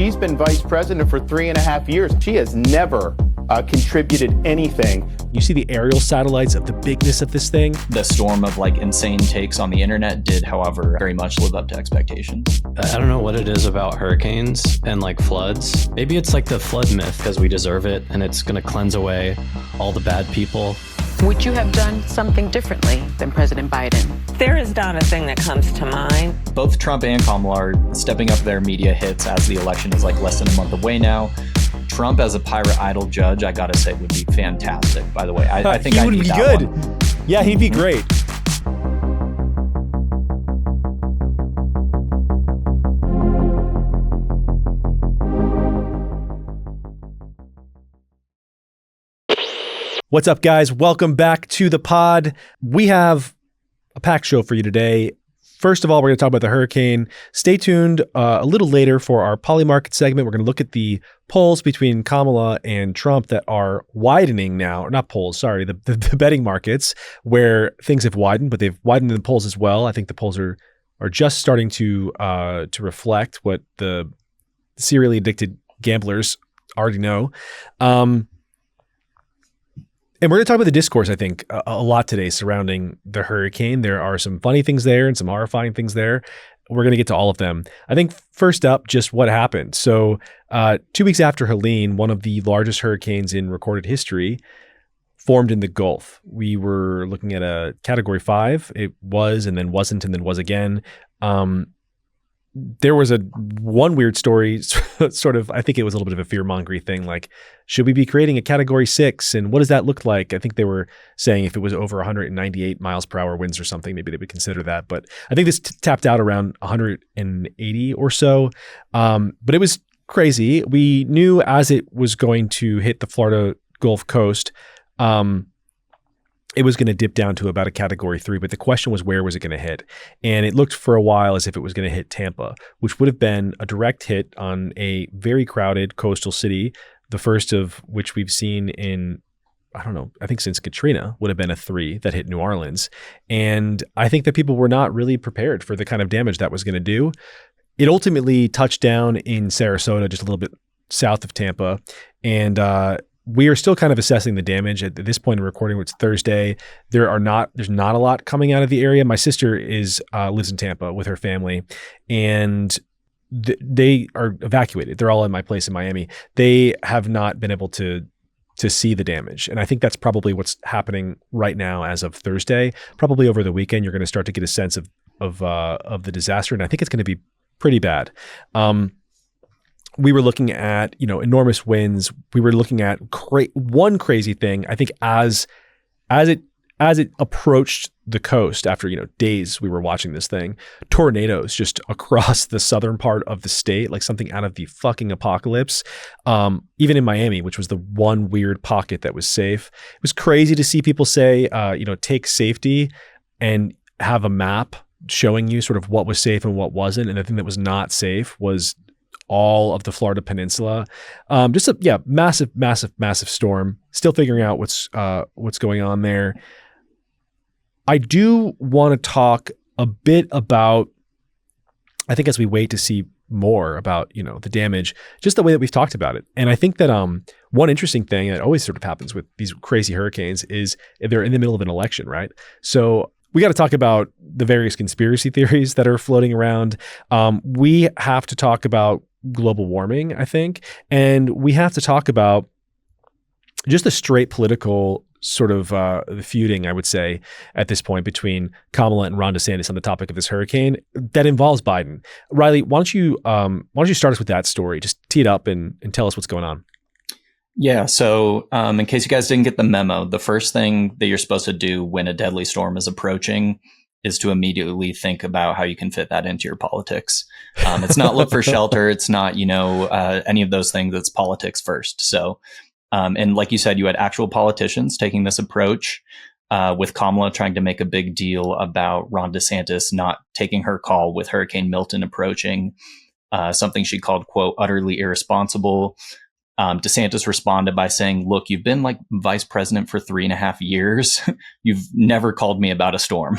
She's been vice president for 3.5 years. She has never contributed anything. You see the aerial satellites of the bigness of this thing. The storm of insane takes on the internet did, however, very much live up to expectations. I don't know what it is about hurricanes and floods. Maybe it's the flood myth because we deserve it and it's going to cleanse away all the bad people. Would you have done something differently than President Biden? There is not a thing that comes to mind. Both Trump and Kamala are stepping up their media hits as the election is less than a month away now. Trump as a pirate idol judge, I gotta say, would be fantastic. By the way, I think he I would need be that good. one. Yeah, he'd be great. What's up, guys? Welcome back to the pod. We have a packed show for you today. First of all, we're going to talk about the hurricane. Stay tuned a little later for our Polymarket segment. We're going to look at the polls between Kamala and Trump that are widening now. Or not polls, sorry, the betting markets where things have widened, but they've widened in the polls as well. I think the polls are just starting to reflect what the serially addicted gamblers already know. And we're going to talk about the discourse, I think, a lot today surrounding the hurricane. There are some funny things there and some horrifying things there. We're going to get to all of them. I think first up, just what happened. So 2 weeks after Helene, one of the largest hurricanes in recorded history, formed in the Gulf. We were looking at a category 5. It was and then wasn't and then was again. There was one weird story, sort of, I think it was a little bit of a fear-mongering thing, should we be creating a category 6? And what does that look like? I think they were saying if it was over 198 miles per hour winds or something, maybe they would consider that. But I think this tapped out around 180 or so. But it was crazy. We knew as it was going to hit the Florida Gulf Coast, it was going to dip down to about a category 3, but the question was, where was it going to hit? And it looked for a while as if it was going to hit Tampa, which would have been a direct hit on a very crowded coastal city, the first of which we've seen in, I don't know, I think since Katrina would have been a 3 that hit New Orleans. And I think that people were not really prepared for the kind of damage that was going to do. It ultimately touched down in Sarasota, just a little bit south of Tampa. And, we are still kind of assessing the damage at this point in recording. It's Thursday. There's not a lot coming out of the area. My sister lives in Tampa with her family, and they are evacuated. They're all in my place in Miami. They have not been able to see the damage, and I think that's probably what's happening right now as of Thursday. Probably over the weekend, you're going to start to get a sense of the disaster, and I think it's going to be pretty bad. We were looking at, enormous winds. We were looking at one crazy thing. I think as it approached the coast after, days we were watching this thing, tornadoes just across the southern part of the state, like something out of the fucking apocalypse. Even in Miami, which was the one weird pocket that was safe. It was crazy to see people say, take safety and have a map showing you sort of what was safe and what wasn't. And the thing that was not safe was all of the Florida Peninsula. Just a massive storm. Still figuring out what's going on there. I do want to talk a bit about, I think as we wait to see more about, the damage, just the way that we've talked about it. And I think that one interesting thing that always sort of happens with these crazy hurricanes is they're in the middle of an election, right? So we got to talk about the various conspiracy theories that are floating around. We have to talk about global warming, I think. And we have to talk about just the straight political sort of the feuding, I would say, at this point between Kamala and Ron DeSantis on the topic of this hurricane that involves Biden. Riley, why don't you start us with that story? Just tee it up and tell us what's going on. Yeah. So in case you guys didn't get the memo, the first thing that you're supposed to do when a deadly storm is approaching is to immediately think about how you can fit that into your politics. It's not look for shelter. It's not, any of those things. It's politics first. So, and like you said, you had actual politicians taking this approach, with Kamala trying to make a big deal about Ron DeSantis not taking her call with Hurricane Milton approaching, something she called, quote, utterly irresponsible. DeSantis responded by saying, look, you've been like vice president for 3.5 years. You've never called me about a storm.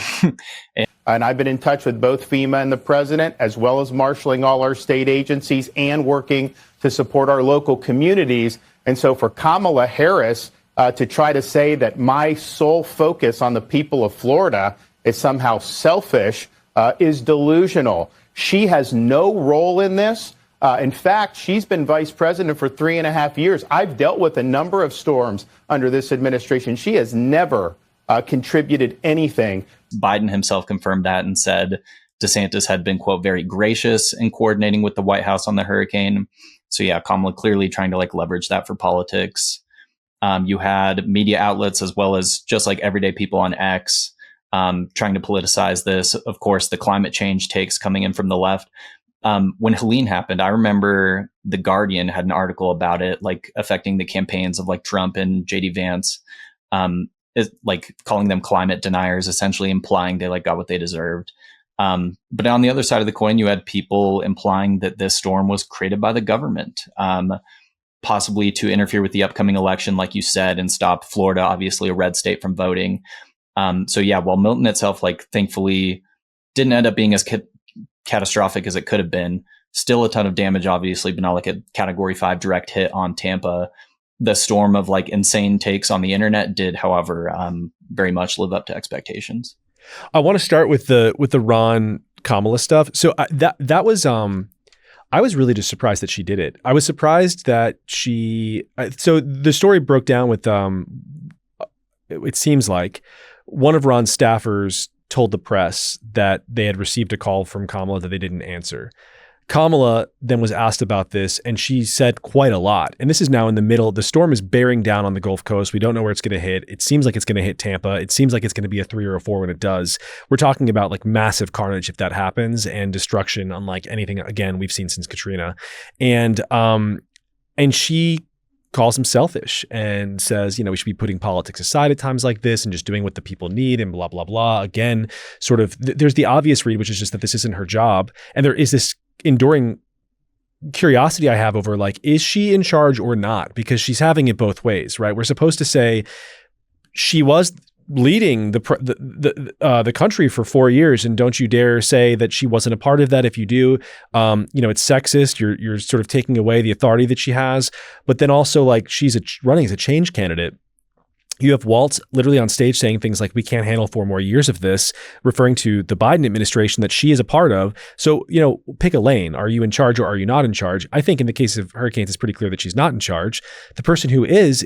And I've been in touch with both FEMA and the president, as well as marshaling all our state agencies and working to support our local communities. And so for Kamala Harris to try to say that my sole focus on the people of Florida is somehow selfish is delusional. She has no role in this. In fact, she's been vice president for 3.5 years. I've dealt with a number of storms under this administration. She has never contributed anything. Biden himself confirmed that and said DeSantis had been, quote, very gracious in coordinating with the White House on the hurricane. So yeah, Kamala clearly trying to like leverage that for politics. You had media outlets as well as just like everyday people on X trying to politicize this. Of course, the climate change takes coming in from the left. When Helene happened, I remember The Guardian had an article about it, like affecting the campaigns of like Trump and JD Vance, like calling them climate deniers, essentially implying they like got what they deserved. But on the other side of the coin, you had people implying that this storm was created by the government, possibly to interfere with the upcoming election, like you said, and stop Florida, obviously a red state, from voting. So yeah, while Milton itself, like thankfully didn't end up being as catastrophic as it could have been, still a ton of damage, obviously, but not like a category 5 direct hit on Tampa. The storm of like insane takes on the internet did, however, very much live up to expectations. I want to start with the Ron Kamala stuff. So that was I was really just surprised that she did it. I was surprised that she. So the story broke down with it seems like one of Ron's staffers told the press that they had received a call from Kamala that they didn't answer. Kamala then was asked about this, and she said quite a lot. And this is now in the middle. The storm is bearing down on the Gulf Coast. We don't know where it's going to hit. It seems like it's going to hit Tampa. It seems like it's going to be a 3 or a 4 when it does. We're talking about like massive carnage if that happens, and destruction unlike anything, again, we've seen since Katrina. And she calls him selfish and says, we should be putting politics aside at times like this and just doing what the people need and blah, blah, blah. Again, sort of, there's the obvious read, which is just that this isn't her job. And there is this enduring curiosity I have over like, is she in charge or not? Because she's having it both ways, right? We're supposed to say she was leading the country for 4 years, and don't you dare say that she wasn't a part of that. If you do, it's sexist. You're sort of taking away the authority that she has. But then also, like, she's running as a change candidate. You have Waltz literally on stage saying things like, we can't handle 4 more years of this, referring to the Biden administration that she is a part of. So, pick a lane. Are you in charge or are you not in charge? I think in the case of hurricanes, it's pretty clear that she's not in charge. The person who is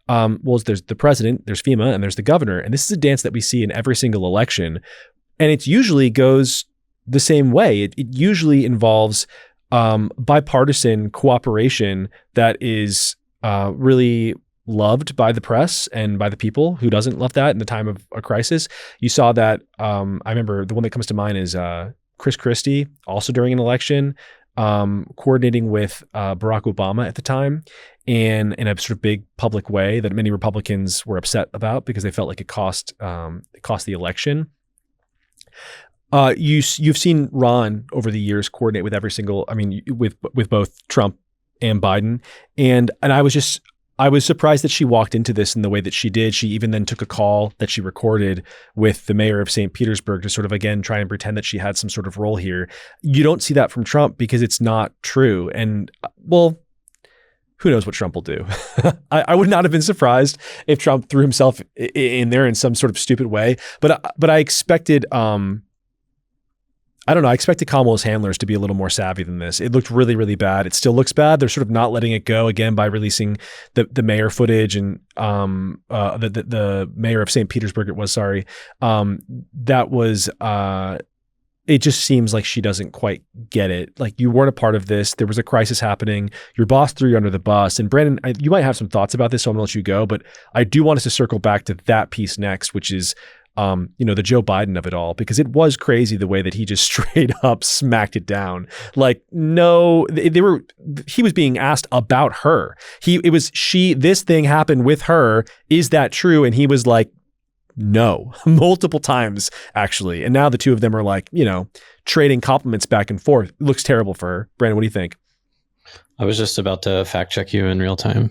there's the president, there's FEMA, and there's the governor. And this is a dance that we see in every single election. And it usually goes the same way. It usually involves bipartisan cooperation that is really loved by the press and by the people. Who doesn't love that in the time of a crisis? You saw that. I remember the one that comes to mind is Chris Christie, also during an election, coordinating with Barack Obama at the time, and in a sort of big public way that many Republicans were upset about because they felt like it cost the election. You've seen Ron over the years coordinate with every single. I mean, with both Trump and Biden, and I was surprised that she walked into this in the way that she did. She even then took a call that she recorded with the mayor of St. Petersburg to sort of, again, try and pretend that she had some sort of role here. You don't see that from Trump because it's not true. And, well, who knows what Trump will do? I would not have been surprised if Trump threw himself in there in some sort of stupid way. But I expected, I expected Kamala's handlers to be a little more savvy than this. It looked really, really bad. It still looks bad. They're sort of not letting it go again by releasing the mayor footage and the mayor of St. Petersburg. That was. It just seems like she doesn't quite get it. Like, you weren't a part of this. There was a crisis happening. Your boss threw you under the bus. And Brandon, you might have some thoughts about this, so I'm gonna let you go. But I do want us to circle back to that piece next, which is the Joe Biden of it all, because it was crazy the way that he just straight up smacked it down. Like, no, he was being asked about her. This thing happened with her. Is that true? And he was like, no, multiple times actually. And now the two of them are like, trading compliments back and forth. It looks terrible for her. Brandon, what do you think? I was just about to fact check you in real time.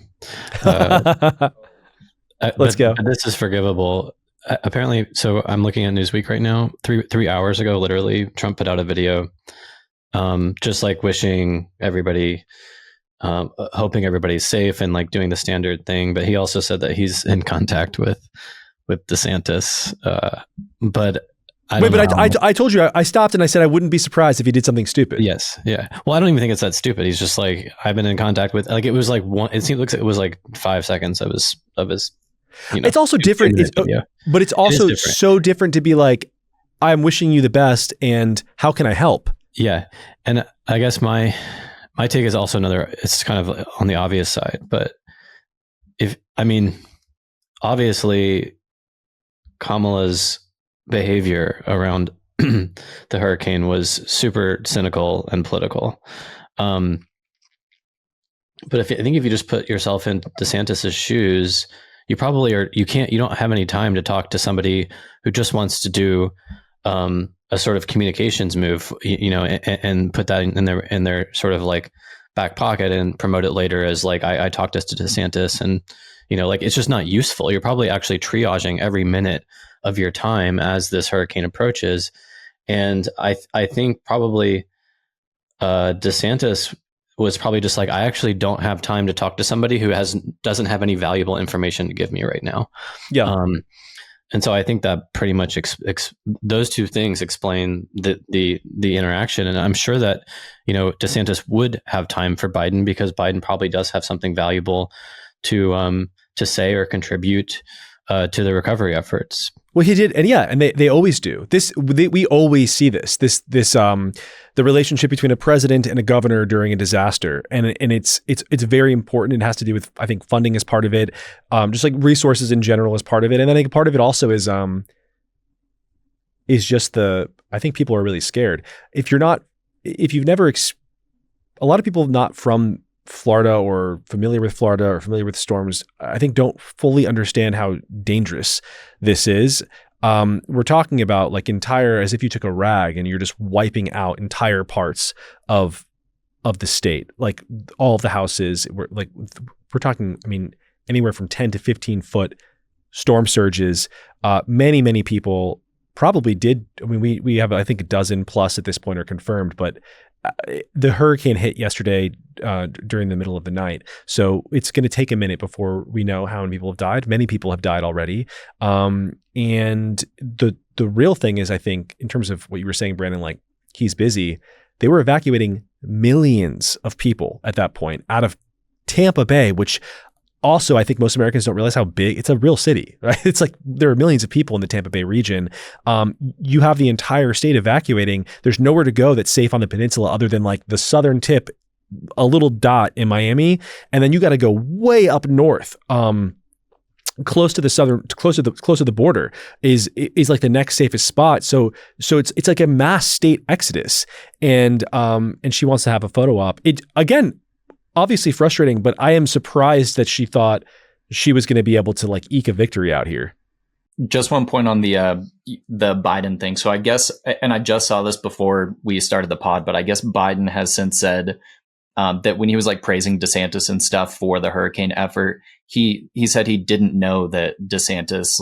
Let's go. But this is forgivable. Apparently, so I'm looking at Newsweek right now. 3 hours ago, literally, Trump put out a video, just like wishing everybody, hoping everybody's safe and like doing the standard thing. But he also said that he's in contact with DeSantis. But I told you I stopped and I said I wouldn't be surprised if he did something stupid. Yes, yeah. Well, I don't even think it's that stupid. He's just like, I've been in contact with. Like, it was like one. It seemed like it was like 5 seconds of his. It's also different, but it's also so different to be like, I'm wishing you the best, and how can I help? Yeah, and I guess my take is also another. It's kind of on the obvious side, but obviously, Kamala's behavior around the hurricane was super cynical and political. But I think if you just put yourself in DeSantis's shoes, you probably are. You don't have any time to talk to somebody who just wants to do a sort of communications move, and put that in their sort of like back pocket and promote it later as like I talked to DeSantis, and like it's just not useful. You're probably actually triaging every minute of your time as this hurricane approaches, and I think probably DeSantis was probably just like, I actually don't have time to talk to somebody who doesn't have any valuable information to give me right now. Yeah. And so I think that pretty much those two things explain the interaction. And I'm sure that, DeSantis would have time for Biden because Biden probably does have something valuable to say or contribute to the recovery efforts. Well, he did, and they always do. We always see this the relationship between a president and a governor during a disaster, and it's very important. It has to do with, I think, funding is part of it, just like resources in general is part of it, and I think part of it also is just I think people are really scared. A lot of people not from Florida or familiar with Florida or familiar with storms, I think don't fully understand how dangerous this is. We're talking about like as if you took a rag and you're just wiping out entire parts of the state, like all of the houses. We're talking, anywhere from 10 to 15 foot storm surges. Many people probably did. We have, I think, a dozen plus at this point are confirmed, but the hurricane hit yesterday during the middle of the night. So it's going to take a minute before we know how many people have died. Many people have died already. And the real thing is, I think, in terms of what you were saying, Brandon, like he's busy. They were evacuating millions of people at that point out of Tampa Bay, which also, I think most Americans don't realize how big it's a real city, right? It's like there are millions of people in the Tampa Bay region. You have the entire state evacuating. There's nowhere to go that's safe on the peninsula other than like the southern tip, a little dot in Miami, and then you got to go way up north, close to the border is like the next safest spot. So it's like a mass state exodus, and she wants to have a photo op. It again. Obviously frustrating, but I am surprised that she thought she was going to be able to like eke a victory out here. Just one point on the Biden thing. So I guess, and I just saw this before we started the pod, but I guess Biden has since said that when he was like praising DeSantis and stuff for the hurricane effort, he said he didn't know that DeSantis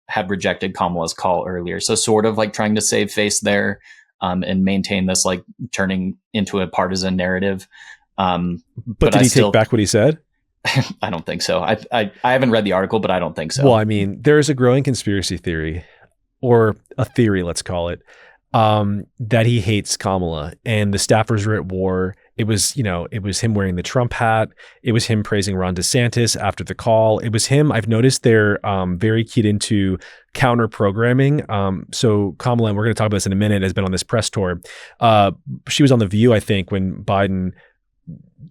had rejected Kamala's call earlier. So sort of like trying to save face there and maintain this like turning into a partisan narrative. But did he take back what he said? I don't think so. I haven't read the article, but I don't think so. Well, there's a growing conspiracy theory, or a theory, let's call it, that he hates Kamala and the staffers are at war. It was him wearing the Trump hat. It was him praising Ron DeSantis after the call. It was him. I've noticed they're very keyed into counter programming. So Kamala, and we're going to talk about this in a minute, has been on this press tour. She was on The View, I think, when Biden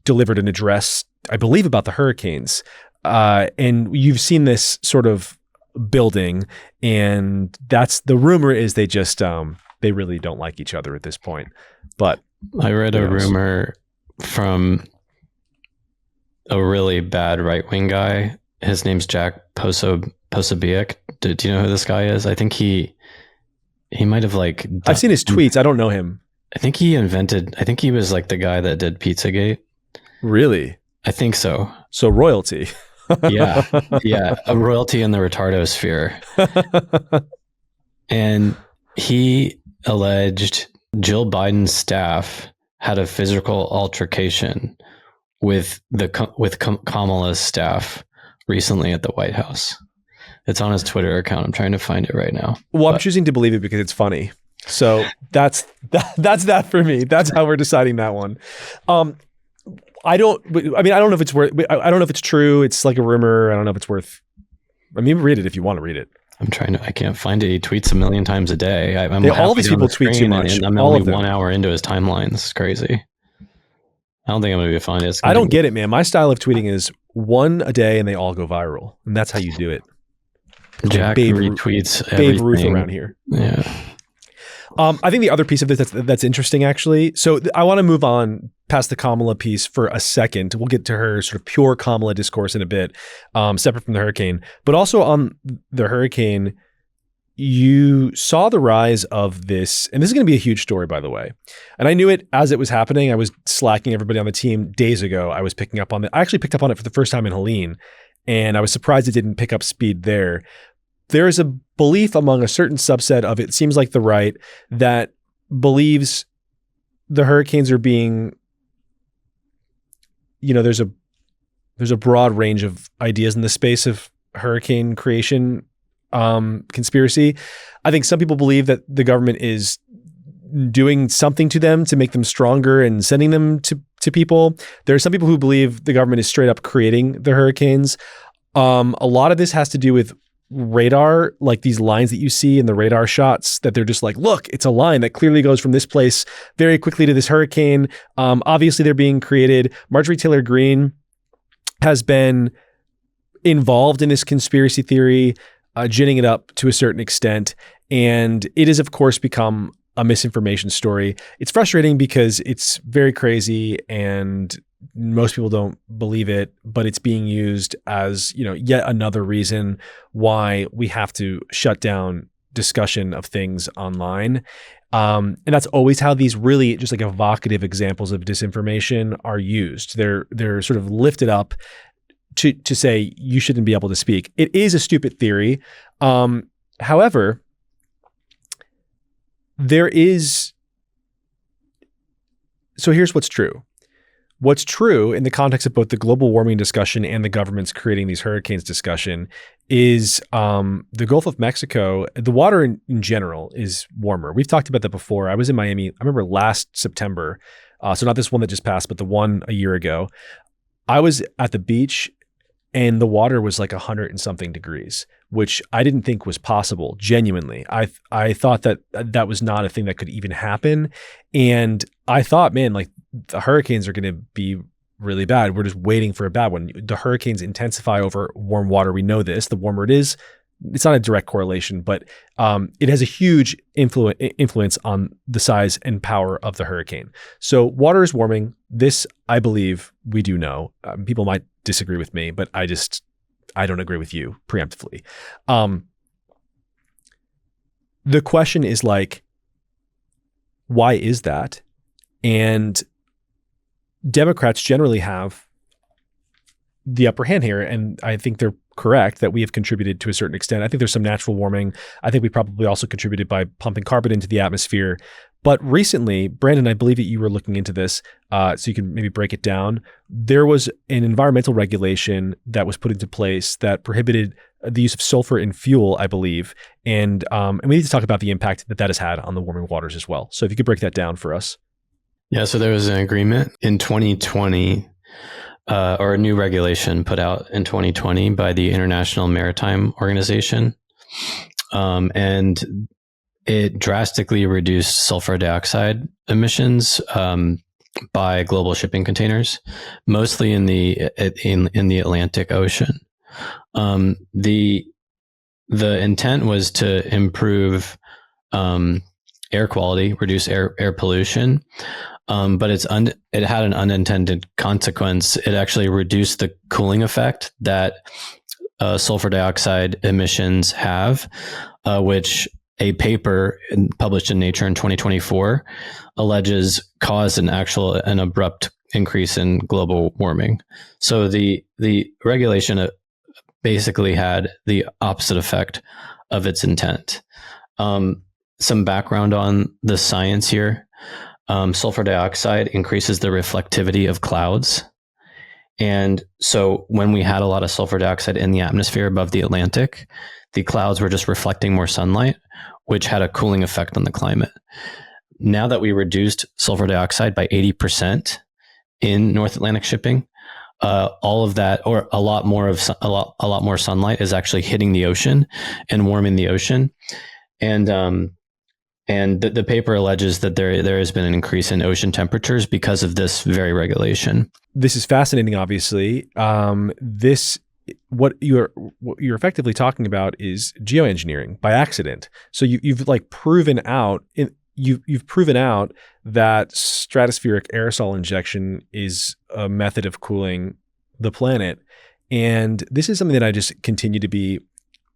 delivered an address, I believe, about the hurricanes. And you've seen this sort of building, and that's the rumor is they just they really don't like each other at this point. But I read a rumor from a really bad right-wing guy. His name's Jack Posobiec. Do you know who this guy is? I think he might have like I've seen his tweets. I don't know him. I think he was like the guy that did Pizzagate. Really? I think so. So royalty. Yeah. A royalty in the retardosphere. And he alleged Jill Biden's staff had a physical altercation with Kamala's staff recently at the White House. It's on his Twitter account. I'm trying to find it right now. Well, I'm choosing to believe it because it's funny. So that's that for me. That's how we're deciding that one. I don't know if it's worth. I don't know if it's true. It's like a rumor. I don't know if it's worth. I mean, read it if you want to read it. I can't find it. He tweets a million times a day. All these people tweet too much. And I'm only 1 hour into his timeline. This is crazy. I don't think I'm going to be fine. I don't get it, man. My style of tweeting is one a day and they all go viral. And that's how you do it. Jack retweets everything. Babe Ruth around here. Yeah. I think the other piece of this that's interesting, actually. So I want to move on past the Kamala piece for a second. We'll get to her sort of pure Kamala discourse in a bit, separate from the hurricane. But also on the hurricane, you saw the rise of this, and this is going to be a huge story, by the way. And I knew it as it was happening. I was slacking everybody on the team days ago. I was picking up on it. I actually picked up on it for the first time in Helene, and I was surprised it didn't pick up speed there. There is a belief among a certain subset of it seems like the right that believes the hurricanes are being, there's a broad range of ideas in the space of hurricane creation conspiracy. I think some people believe that the government is doing something to them to make them stronger and sending them to people. There are some people who believe the government is straight up creating the hurricanes. A lot of this has to do with radar, like these lines that you see in the radar shots, that they're just like, look, it's a line that clearly goes from this place very quickly to this hurricane. Obviously, they're being created. Marjorie Taylor Greene has been involved in this conspiracy theory, ginning it up to a certain extent. And it has, of course, become a misinformation story. It's frustrating because it's very crazy and most people don't believe it, but it's being used as, yet another reason why we have to shut down discussion of things online. And that's always how these really just like evocative examples of disinformation are used. They're sort of lifted up to say you shouldn't be able to speak. It is a stupid theory. However, so here's what's true. What's true in the context of both the global warming discussion and the government's creating these hurricanes discussion is the Gulf of Mexico, the water in general is warmer. We've talked about that before. I was in Miami, I remember last September, so not this one that just passed, but the one a year ago. I was at the beach and the water was like 100 and something degrees, which I didn't think was possible, genuinely. I thought that was not a thing that could even happen. And I thought, man, like the hurricanes are going to be really bad. We're just waiting for a bad one. The hurricanes intensify over warm water. We know this. The warmer it is, it's not a direct correlation, but it has a huge influence on the size and power of the hurricane. So water is warming. This, I believe, we do know. People might disagree with me, but I don't agree with you preemptively. The question is like, why is that? And Democrats generally have the upper hand here, and I think they're correct that we have contributed to a certain extent. I think there's some natural warming. I think we probably also contributed by pumping carbon into the atmosphere. But recently, Brandon, I believe that you were looking into this, so you can maybe break it down. There was an environmental regulation that was put into place that prohibited the use of sulfur in fuel, I believe. And we need to talk about the impact that has had on the warming waters as well. So if you could break that down for us. Yeah, so there was an agreement in 2020, or a new regulation put out in 2020 by the International Maritime Organization. And it drastically reduced sulfur dioxide emissions by global shipping containers, mostly in the Atlantic Ocean. The intent was to improve air quality, reduce air pollution, but it had an unintended consequence. It actually reduced the cooling effect that sulfur dioxide emissions have, which a paper published in Nature in 2024 alleges caused an abrupt increase in global warming. So the regulation basically had the opposite effect of its intent. Some background on the science here. Sulfur dioxide increases the reflectivity of clouds. And so when we had a lot of sulfur dioxide in the atmosphere above the Atlantic, the clouds were just reflecting more sunlight, which had a cooling effect on the climate. Now that we reduced sulfur dioxide by 80% in North Atlantic shipping, all of that, or a lot more sunlight is actually hitting the ocean and warming the ocean. And the paper alleges that there has been an increase in ocean temperatures because of this very regulation. This is fascinating. Obviously, what you're effectively talking about is geoengineering by accident. So you've like proven out you've proven out that stratospheric aerosol injection is a method of cooling the planet, and this is something that I just continue to be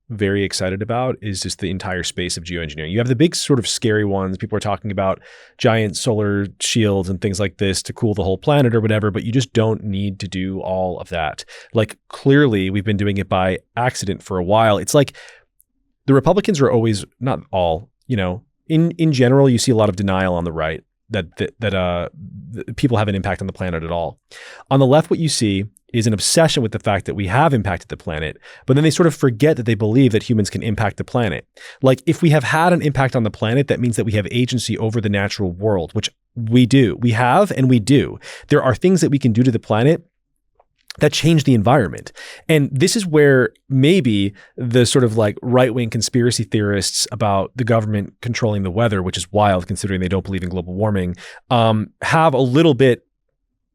very excited about, is just the entire space of geoengineering. You have the big sort of scary ones. People are talking about giant solar shields and things like this to cool the whole planet or whatever, but you just don't need to do all of that. Like, clearly we've been doing it by accident for a while. It's like the Republicans are always, not all, in general, you see a lot of denial on the right that people have an impact on the planet at all. On the left, what you see is an obsession with the fact that we have impacted the planet, but then they sort of forget that they believe that humans can impact the planet. Like, if we have had an impact on the planet, that means that we have agency over the natural world, which we do. We have, and we do. There are things that we can do to the planet that change the environment. And this is where maybe the sort of like right-wing conspiracy theorists about the government controlling the weather, which is wild considering they don't believe in global warming, have a little bit.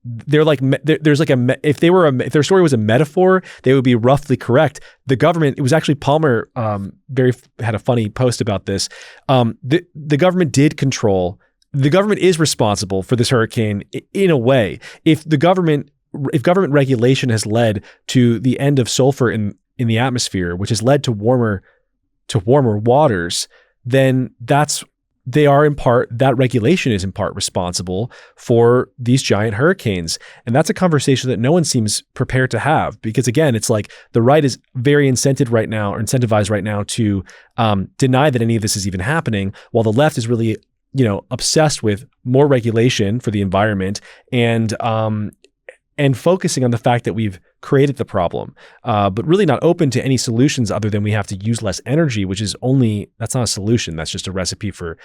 They're like, there's like if their story was a metaphor, they would be roughly correct. The government, it was actually Palmer, had a funny post about this. The government did control. The government is responsible for this hurricane in a way. If government regulation has led to the end of sulfur in the atmosphere, which has led to warmer waters, then that regulation is in part responsible for these giant hurricanes. And that's a conversation that no one seems prepared to have, because again, it's like the right is very incentivized right now to deny that any of this is even happening, while the left is really, obsessed with more regulation for the environment and focusing on the fact that we've created the problem, but really not open to any solutions other than we have to use less energy, which is that's not a solution. That's just a recipe for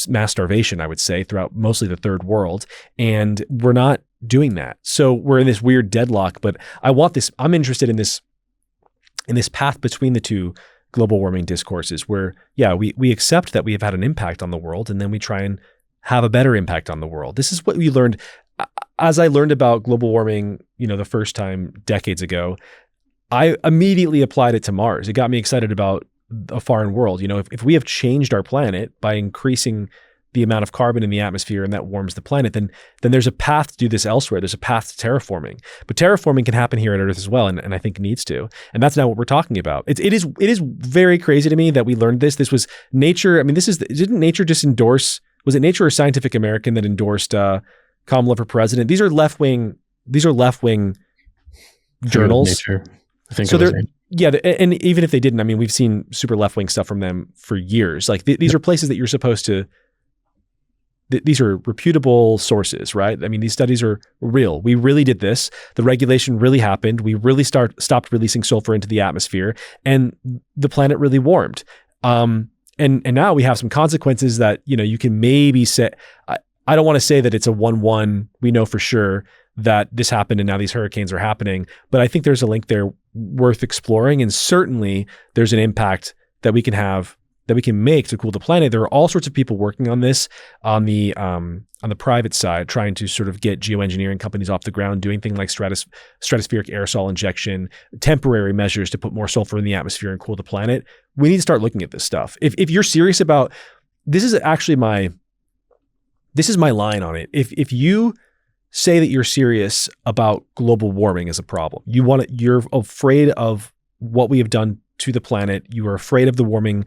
mass starvation, I would say, throughout mostly the third world. And we're not doing that. So we're in this weird deadlock, but I'm interested in this path between the two global warming discourses where, we accept that we have had an impact on the world, and then we try and have a better impact on the world. This is what we learned. As I learned about global warming, the first time decades ago, I immediately applied it to Mars. It got me excited about a foreign world. If we have changed our planet by increasing the amount of carbon in the atmosphere and that warms the planet, then there's a path to do this elsewhere. There's a path to terraforming. But terraforming can happen here on Earth as well, and I think needs to. And that's not what we're talking about. It is very crazy to me that we learned this. This was Nature. I mean, didn't Nature just endorse? Was it Nature or Scientific American that endorsed Kamala for president? These are left-wing journals. Nature, I think. So and even if they didn't, I mean, we've seen super left-wing stuff from them for years. Like these are places that you're supposed to. These are reputable sources, right? I mean, these studies are real. We really did this. The regulation really happened. We really stopped releasing sulfur into the atmosphere, and the planet really warmed. And now we have some consequences that you can maybe say. I don't want to say that it's a 1-1. We know for sure that this happened and now these hurricanes are happening, but I think there's a link there worth exploring. And certainly there's an impact that we can have, that we can make to cool the planet. There are all sorts of people working on this on the private side, trying to sort of get geoengineering companies off the ground, doing things like stratospheric aerosol injection, temporary measures to put more sulfur in the atmosphere and cool the planet. We need to start looking at this stuff. If you're serious about, this is my line on it. If you say that you're serious about global warming as a problem, you're afraid of what we have done to the planet, you are afraid of the warming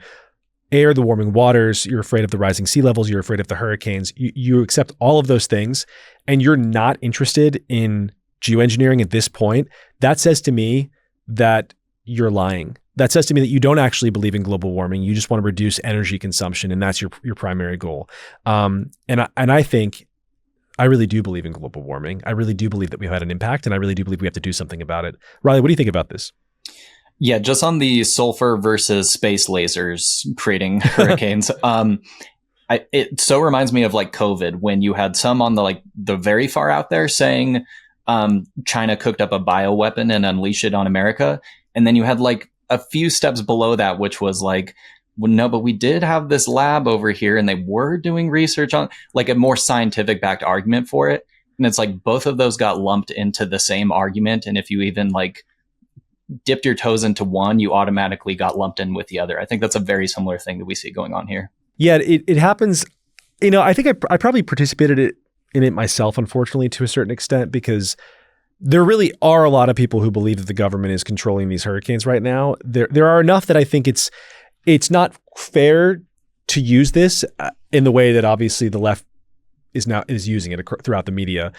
air, the warming waters, you're afraid of the rising sea levels, you're afraid of the hurricanes, you accept all of those things, and you're not interested in geoengineering at this point, that says to me that you're lying. That says to me that you don't actually believe in global warming. You just want to reduce energy consumption, and that's your primary goal. And I think I really do believe in global warming. I really do believe that we've had an impact, and I really do believe we have to do something about it. Riley, what do you think about this? Yeah, just on the sulfur versus space lasers creating hurricanes. It so reminds me of like COVID, when you had some on the very far out there saying China cooked up a bioweapon and unleashed it on America. And then you had like a few steps below that, which was like, well, no, but we did have this lab over here and they were doing research on, like, a more scientific backed argument for it. And it's like both of those got lumped into the same argument. And if you even like dipped your toes into one, you automatically got lumped in with the other. I think that's a very similar thing that we see going on here. Yeah, it happens. You know, I think I probably participated in it myself, unfortunately, to a certain extent, because there really are a lot of people who believe that the government is controlling these hurricanes right now. There are enough that I think it's not fair to use this in the way that obviously the left is using it throughout the media.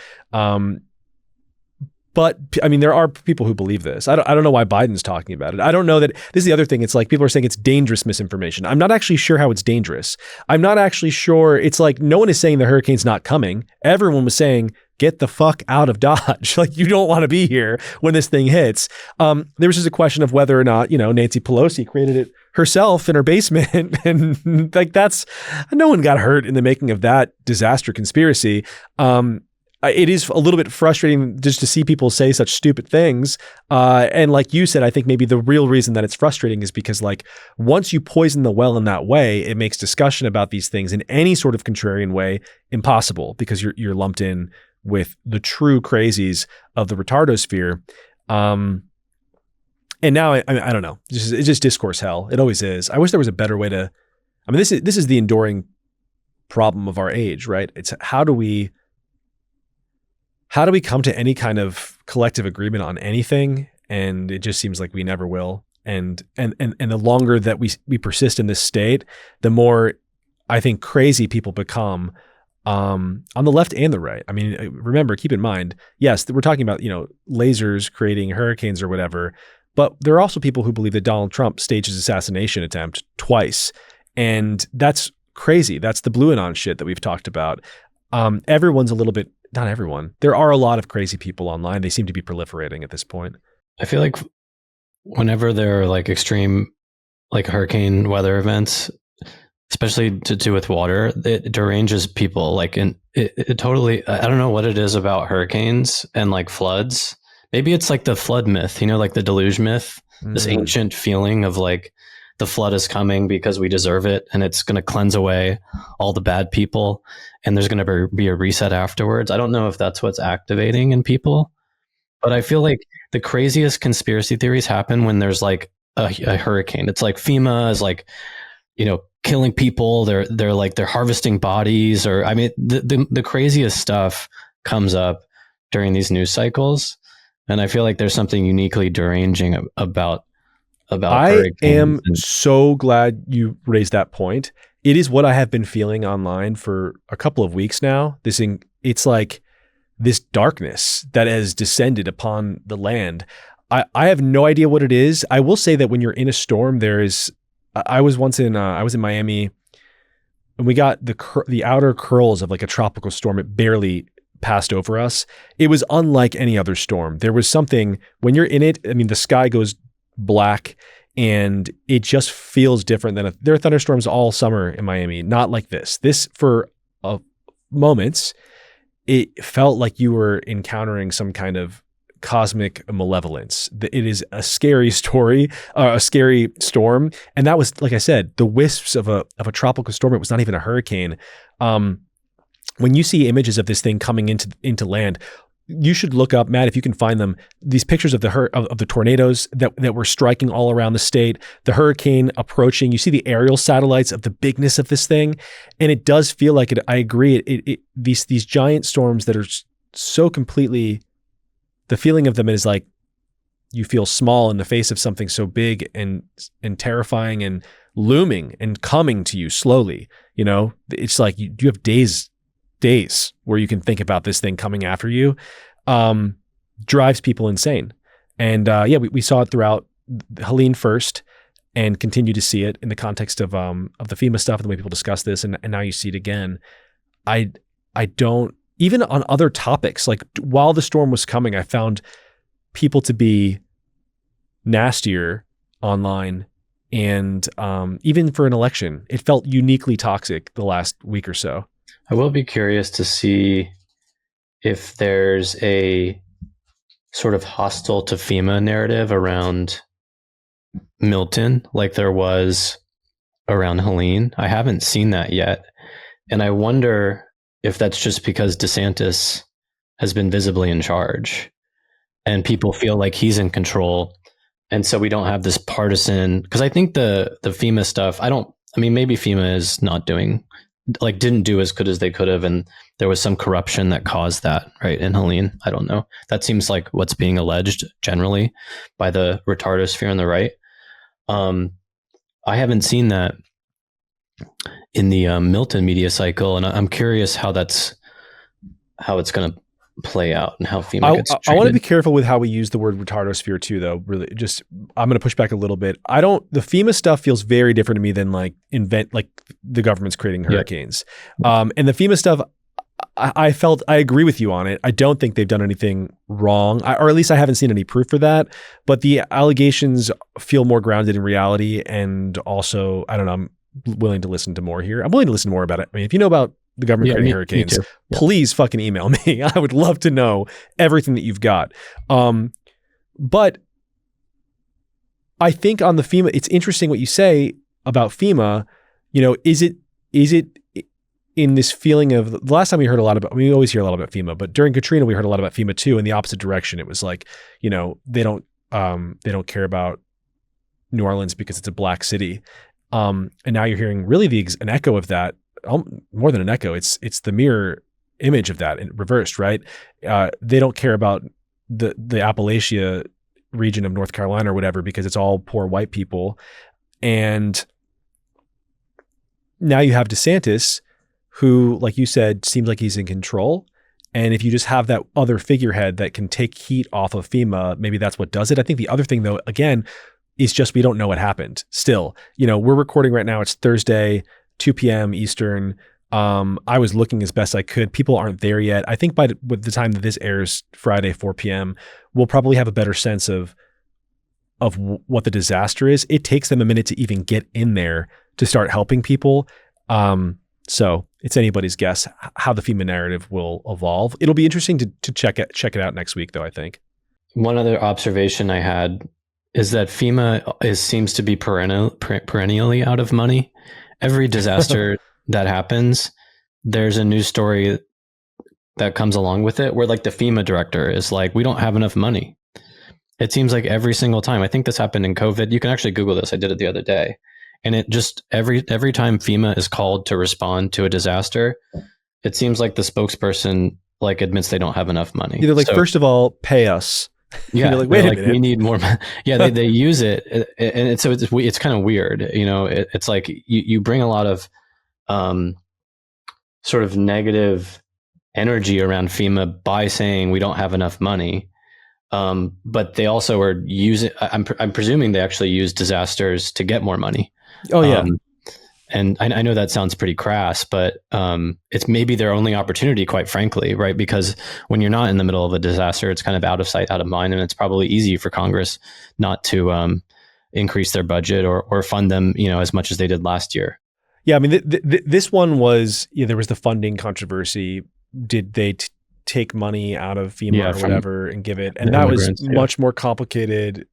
But I mean, there are people who believe this. I don't know why Biden's talking about it. I don't know that this is the other thing. It's like people are saying it's dangerous misinformation. I'm not actually sure how it's dangerous. I'm not actually sure. It's like no one is saying the hurricane's not coming. Everyone was saying, get the fuck out of Dodge. Like, you don't want to be here when this thing hits. There was just a question of whether or not, Nancy Pelosi created it herself in her basement. And like, no one got hurt in the making of that disaster conspiracy. It is a little bit frustrating just to see people say such stupid things. And like you said, I think maybe the real reason that it's frustrating is because, like, once you poison the well in that way, it makes discussion about these things in any sort of contrarian way impossible, because you're lumped in with the true crazies of the retardosphere. And now I don't know. It's just discourse hell. It always is. I wish there was a better way to. I mean, this is the enduring problem of our age, right? It's how do we come to any kind of collective agreement on anything? And it just seems like we never will. And the longer that we persist in this state, the more I think crazy people become on the left and the right. I mean, remember, keep in mind, yes, we're talking about, lasers creating hurricanes or whatever, but there are also people who believe that Donald Trump staged his assassination attempt twice. And that's crazy. That's the Blue Anon shit that we've talked about. Everyone's a little bit, not everyone. There are a lot of crazy people online. They seem to be proliferating at this point. I feel like whenever there are like extreme, like hurricane weather events, especially to do with water, it deranges people. Like, and it totally, I don't know what it is about hurricanes and like floods. Maybe it's like the flood myth, like the deluge myth, this ancient feeling of like the flood is coming because we deserve it, and it's going to cleanse away all the bad people, and there's going to be a reset afterwards. I don't know if that's what's activating in people, but I feel like the craziest conspiracy theories happen when there's like a hurricane. It's like FEMA is like, killing people. They're harvesting bodies, or I mean, the craziest stuff comes up during these news cycles, and I feel like there's something uniquely deranging about I am so glad you raised that point. It is what I have been feeling online for a couple of weeks now. It's like this darkness that has descended upon the land. I have no idea what it is. I will say that when you're in a storm, I was in Miami, and we got the outer curls of like a tropical storm. It barely passed over us. It was unlike any other storm. There was something when you're in it. I mean, the sky goes black, and it just feels different than there are thunderstorms all summer in Miami. Not like this. This, for moments, it felt like you were encountering some kind of cosmic malevolence. It is a scary story, a scary storm. And that was, like I said, the wisps of a tropical storm. It was not even a hurricane. When you see images of this thing coming into land, you should look up, Matt, if you can find them, these pictures of the tornadoes that were striking all around the state, the hurricane approaching. You see the aerial satellites of the bigness of this thing, and it does feel like it. I agree. These giant storms that are so completely, the feeling of them is like you feel small in the face of something so big and terrifying and looming and coming to you slowly. It's like you have days days where you can think about this thing coming after you, drives people insane. And we saw it throughout Helene first, and continue to see it in the context of the FEMA stuff and the way people discuss this, and now you see it again. I don't, even on other topics, like while the storm was coming, I found people to be nastier online, and even for an election, it felt uniquely toxic the last week or so. I will be curious to see if there's a sort of hostile to FEMA narrative around Milton, like there was around Helene. I haven't seen that yet. And I wonder if that's just because DeSantis has been visibly in charge and people feel like he's in control. And so we don't have this partisan, because I think the FEMA stuff, maybe FEMA is not didn't do as good as they could have. And there was some corruption that caused that, right? In Helene, I don't know. That seems like what's being alleged generally by the retardosphere on the right. I haven't seen that in the Milton media cycle, and I'm curious how it's going to play out and how FEMA gets treated. I want to be careful with how we use the word retardosphere too, though. Really, I'm going to push back a little bit. The FEMA stuff feels very different to me than like the government's creating hurricanes. And the FEMA stuff, I agree with you on it. I don't think they've done anything wrong, or at least I haven't seen any proof for that. But the allegations feel more grounded in reality, and also, I don't know, I'm willing to listen to more here. I'm willing to listen more about it. I mean, if you know about the government creating hurricanes, please fucking email me. I would love to know everything that you've got. But I think on the FEMA, it's interesting what you say about FEMA. You know, is it in this feeling of the last time we heard a lot about, we always hear a lot about FEMA, but during Katrina, we heard a lot about FEMA too, in the opposite direction. It was like, you know, they don't care about New Orleans because it's a black city. And now you're hearing really an echo of that, more than an echo. It's the mirror image of that reversed, right? They don't care about the Appalachia region of North Carolina or whatever, because it's all poor white people. And now you have DeSantis, who, like you said, seems like he's in control. And if you just have that other figurehead that can take heat off of FEMA, maybe that's what does it. I think the other thing, though, again, is just we don't know what happened still. You know, we're recording right now. It's Thursday, 2 p.m. Eastern. I was looking as best I could. People aren't there yet. I think by the time that this airs, Friday, 4 p.m., we'll probably have a better sense of what the disaster is. It takes them a minute to even get in there to start helping people. So it's anybody's guess how the FEMA narrative will evolve. It'll be interesting to check it out next week, though, I think. One other observation I had is that FEMA seems to be perennially out of money. Every disaster that happens, there's a news story that comes along with it where like the FEMA director is like, we don't have enough money. It seems like every single time. I think this happened in COVID. You can actually Google this. I did it the other day. And it just every time FEMA is called to respond to a disaster, it seems like the spokesperson like admits they don't have enough money. They're like, first of all, pay us. Yeah, like, wait a minute, we need more. Yeah, they use it, and it's kind of weird. You know, it's like you bring a lot of sort of negative energy around FEMA by saying we don't have enough money, but they also are using. I'm presuming they actually use disasters to get more money. Oh yeah. And I know that sounds pretty crass, but it's maybe their only opportunity, quite frankly, right? Because when you're not in the middle of a disaster, it's kind of out of sight, out of mind, and it's probably easy for Congress not to increase their budget or fund them, you know, as much as they did last year. Yeah, I mean, this one was there was the funding controversy. Did they take money out of FEMA or whatever and give it? And that was much more complicated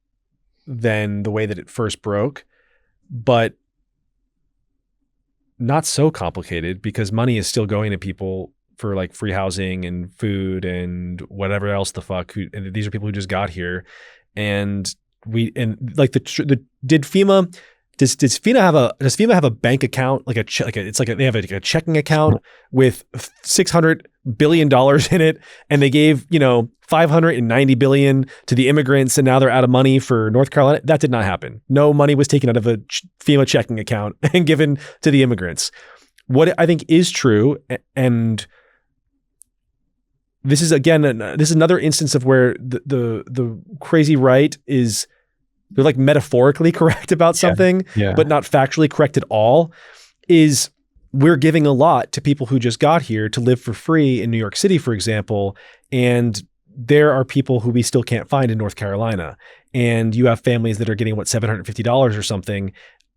than the way that it first broke, but not so complicated because money is still going to people for like free housing and food and whatever else the fuck. And these are people who just got here, and does FEMA have a bank account they have a checking account with $600 billion in it, and they gave $590 billion to the immigrants, and now they're out of money for North Carolina? That did not happen. No money was taken out of a FEMA checking account and given to the immigrants. What I think is true, and this is another instance of where the crazy right is, they're like metaphorically correct about something, but not factually correct at all. Is we're giving a lot to people who just got here to live for free in New York City, for example, and there are people who we still can't find in North Carolina. And you have families that are getting, $750 or something.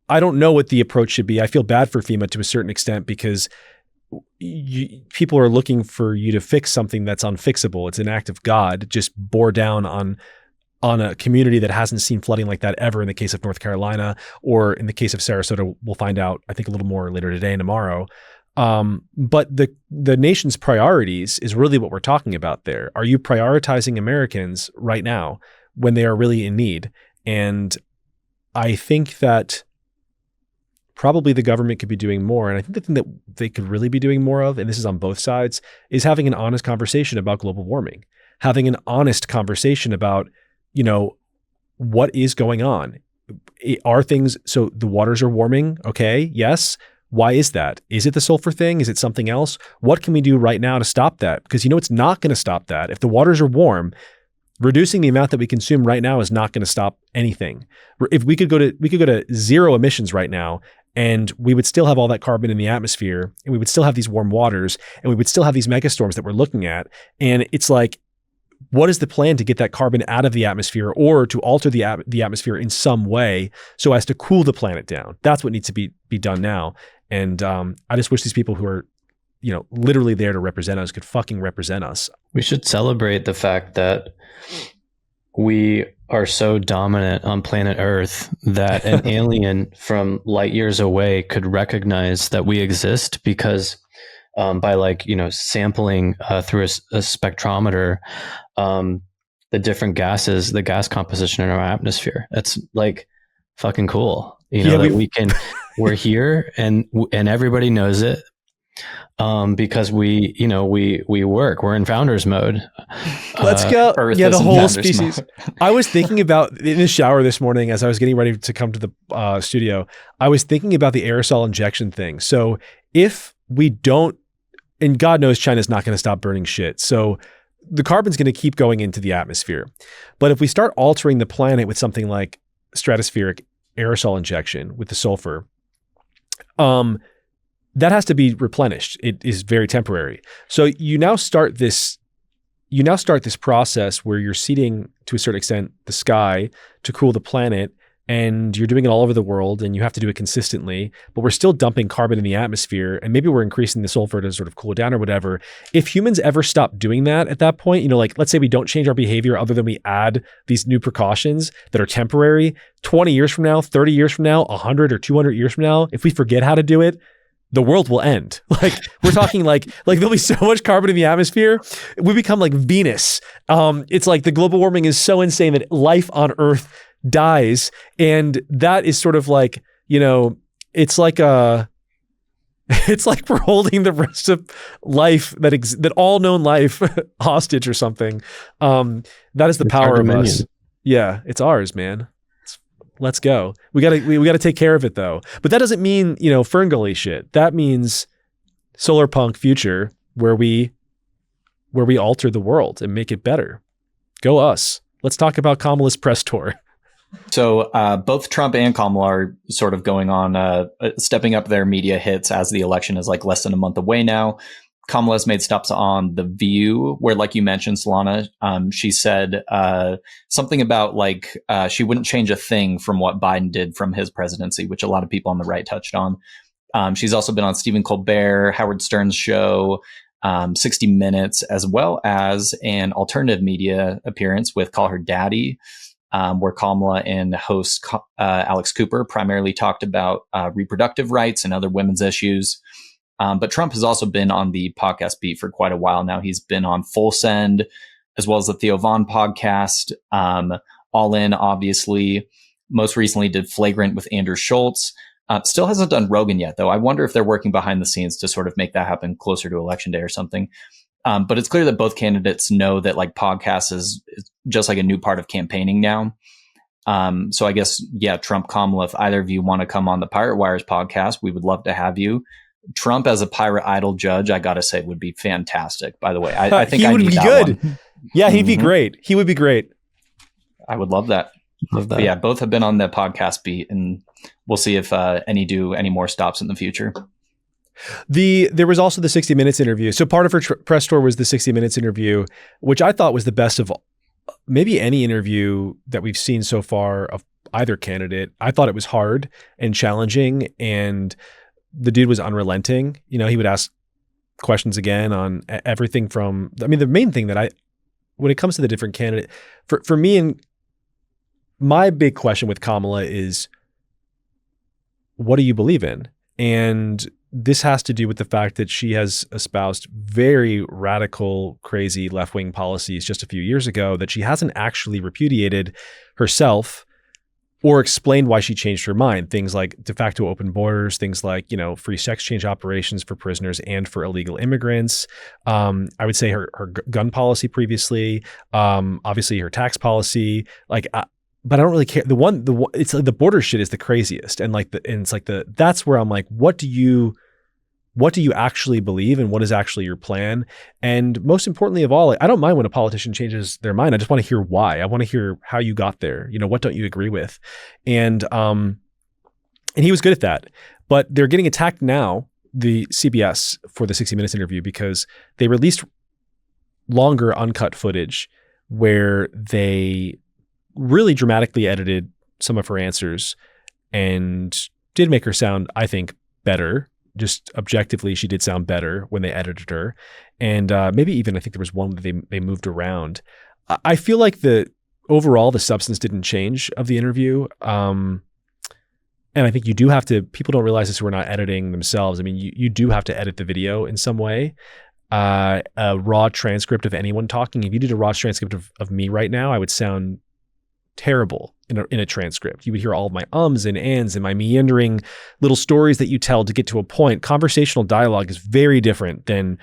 I don't know what the approach should be. I feel bad for FEMA to a certain extent because people are looking for you to fix something that's unfixable. It's an act of God. Just bore down on a community that hasn't seen flooding like that ever in the case of North Carolina, or in the case of Sarasota, we'll find out, I think, a little more later today and tomorrow. But the nation's priorities is really what we're talking about there. Are you prioritizing Americans right now when they are really in need? And I think that probably the government could be doing more. And I think the thing that they could really be doing more of, and this is on both sides, is having an honest conversation about global warming, having an honest conversation about, what is going on? Are things, so the waters are warming? Okay. Yes. Why is that? Is it the sulfur thing? Is it something else? What can we do right now to stop that? Because it's not going to stop that. If the waters are warm, reducing the amount that we consume right now is not going to stop anything. If we could go to zero emissions right now, and we would still have all that carbon in the atmosphere, and we would still have these warm waters, and we would still have these megastorms that we're looking at. And it's like, what is the plan to get that carbon out of the atmosphere, or to alter the atmosphere in some way so as to cool the planet down? That's what needs to be done now. And I just wish these people who are, literally there to represent us could fucking represent us. We should celebrate the fact that we are so dominant on planet Earth that an alien from light years away could recognize that we exist because by sampling through a spectrometer, the different gases, the gas composition in our atmosphere. That's like fucking cool. We're here and everybody knows it. Because we work, we're in founders mode. Let's go. Earth the whole species. I was thinking about, in the shower this morning, as I was getting ready to come to the studio, I was thinking about the aerosol injection thing. So if we don't, and God knows China's not going to stop burning shit. So the carbon's going to keep going into the atmosphere. But if we start altering the planet with something like stratospheric aerosol injection with the sulfur, that has to be replenished. It is very temporary. So you now start this process where you're seeding, to a certain extent, the sky to cool the planet, and you're doing it all over the world, and you have to do it consistently, but we're still dumping carbon in the atmosphere, and maybe we're increasing the sulfur to sort of cool it down or whatever. If humans ever stop doing that at that point, let's say we don't change our behavior other than we add these new precautions that are temporary, 20 years from now, 30 years from now, 100 or 200 years from now, if we forget how to do it, the world will end. We're talking like there'll be so much carbon in the atmosphere, we become like Venus. It's like the global warming is so insane that life on Earth dies, and that is sort of like, it's like we're holding the rest of life that all known life hostage or something. That is the power of us. Yeah, it's ours, man. Let's go. We gotta take care of it though. But that doesn't mean, Ferngully shit. That means solar punk future where we alter the world and make it better. Go us. Let's talk about Kamala's press tour. So both Trump and Kamala are sort of going on, stepping up their media hits as the election is like less than a month away now. Kamala's made stops on The View, where, like you mentioned, Solana, she said something about she wouldn't change a thing from what Biden did from his presidency, which a lot of people on the right touched on. She's also been on Stephen Colbert, Howard Stern's show, 60 Minutes, as well as an alternative media appearance with Call Her Daddy, where Kamala and host Alex Cooper primarily talked about reproductive rights and other women's issues. But Trump has also been on the podcast beat for quite a while now. He's been on Full Send, as well as the Theo Von podcast, All In, obviously. Most recently did Flagrant with Andrew Schultz. Still hasn't done Rogan yet, though. I wonder if they're working behind the scenes to sort of make that happen closer to Election Day or something. But it's clear that both candidates know that podcasts is just like a new part of campaigning now. So I guess, Trump, Kamala, if either of you want to come on the Pirate Wires podcast, we would love to have you. Trump as a pirate idol judge, I gotta say, would be fantastic. By the way, I think he I would need be that good. one. Yeah, he'd be great. He would be great. I would love that. Love that. But yeah, both have been on the podcast beat, and we'll see if any do any more stops in the future. There was also the 60 Minutes interview. So part of her press tour was the 60 Minutes interview, which I thought was the best of maybe any interview that we've seen so far of either candidate. I thought it was hard and challenging, and the dude was unrelenting. You know, he would ask questions again on everything from, I mean, the main thing that when it comes to the different candidate, for me, and my big question with Kamala is, what do you believe in? And this has to do with the fact that she has espoused very radical, crazy left-wing policies just a few years ago that she hasn't actually repudiated herself or explained why she changed her mind. Things like de facto open borders, things like, you know, free sex change operations for prisoners and for illegal immigrants. I would say her gun policy previously, obviously her tax policy, but I don't really care. It's like the border shit is the craziest. And that's where I'm like, what do you actually believe, and what is actually your plan? And most importantly of all, I don't mind when a politician changes their mind. I just want to hear why. I want to hear how you got there. You know, what don't you agree with? And he was good at that. But they're getting attacked now, the CBS, for the 60 Minutes interview, because they released longer uncut footage where they really dramatically edited some of her answers and did make her sound, I think, better. Just objectively, she did sound better when they edited her. And maybe even, I think there was one that they moved around. I feel like overall, the substance didn't change of the interview. And I think you do have to, people don't realize this who are not editing themselves. I mean, you do have to edit the video in some way. A raw transcript of anyone talking, if you did a raw transcript of me right now, I would sound terrible in a transcript. You would hear all of my ums and ands and my meandering little stories that you tell to get to a point. Conversational dialogue is very different than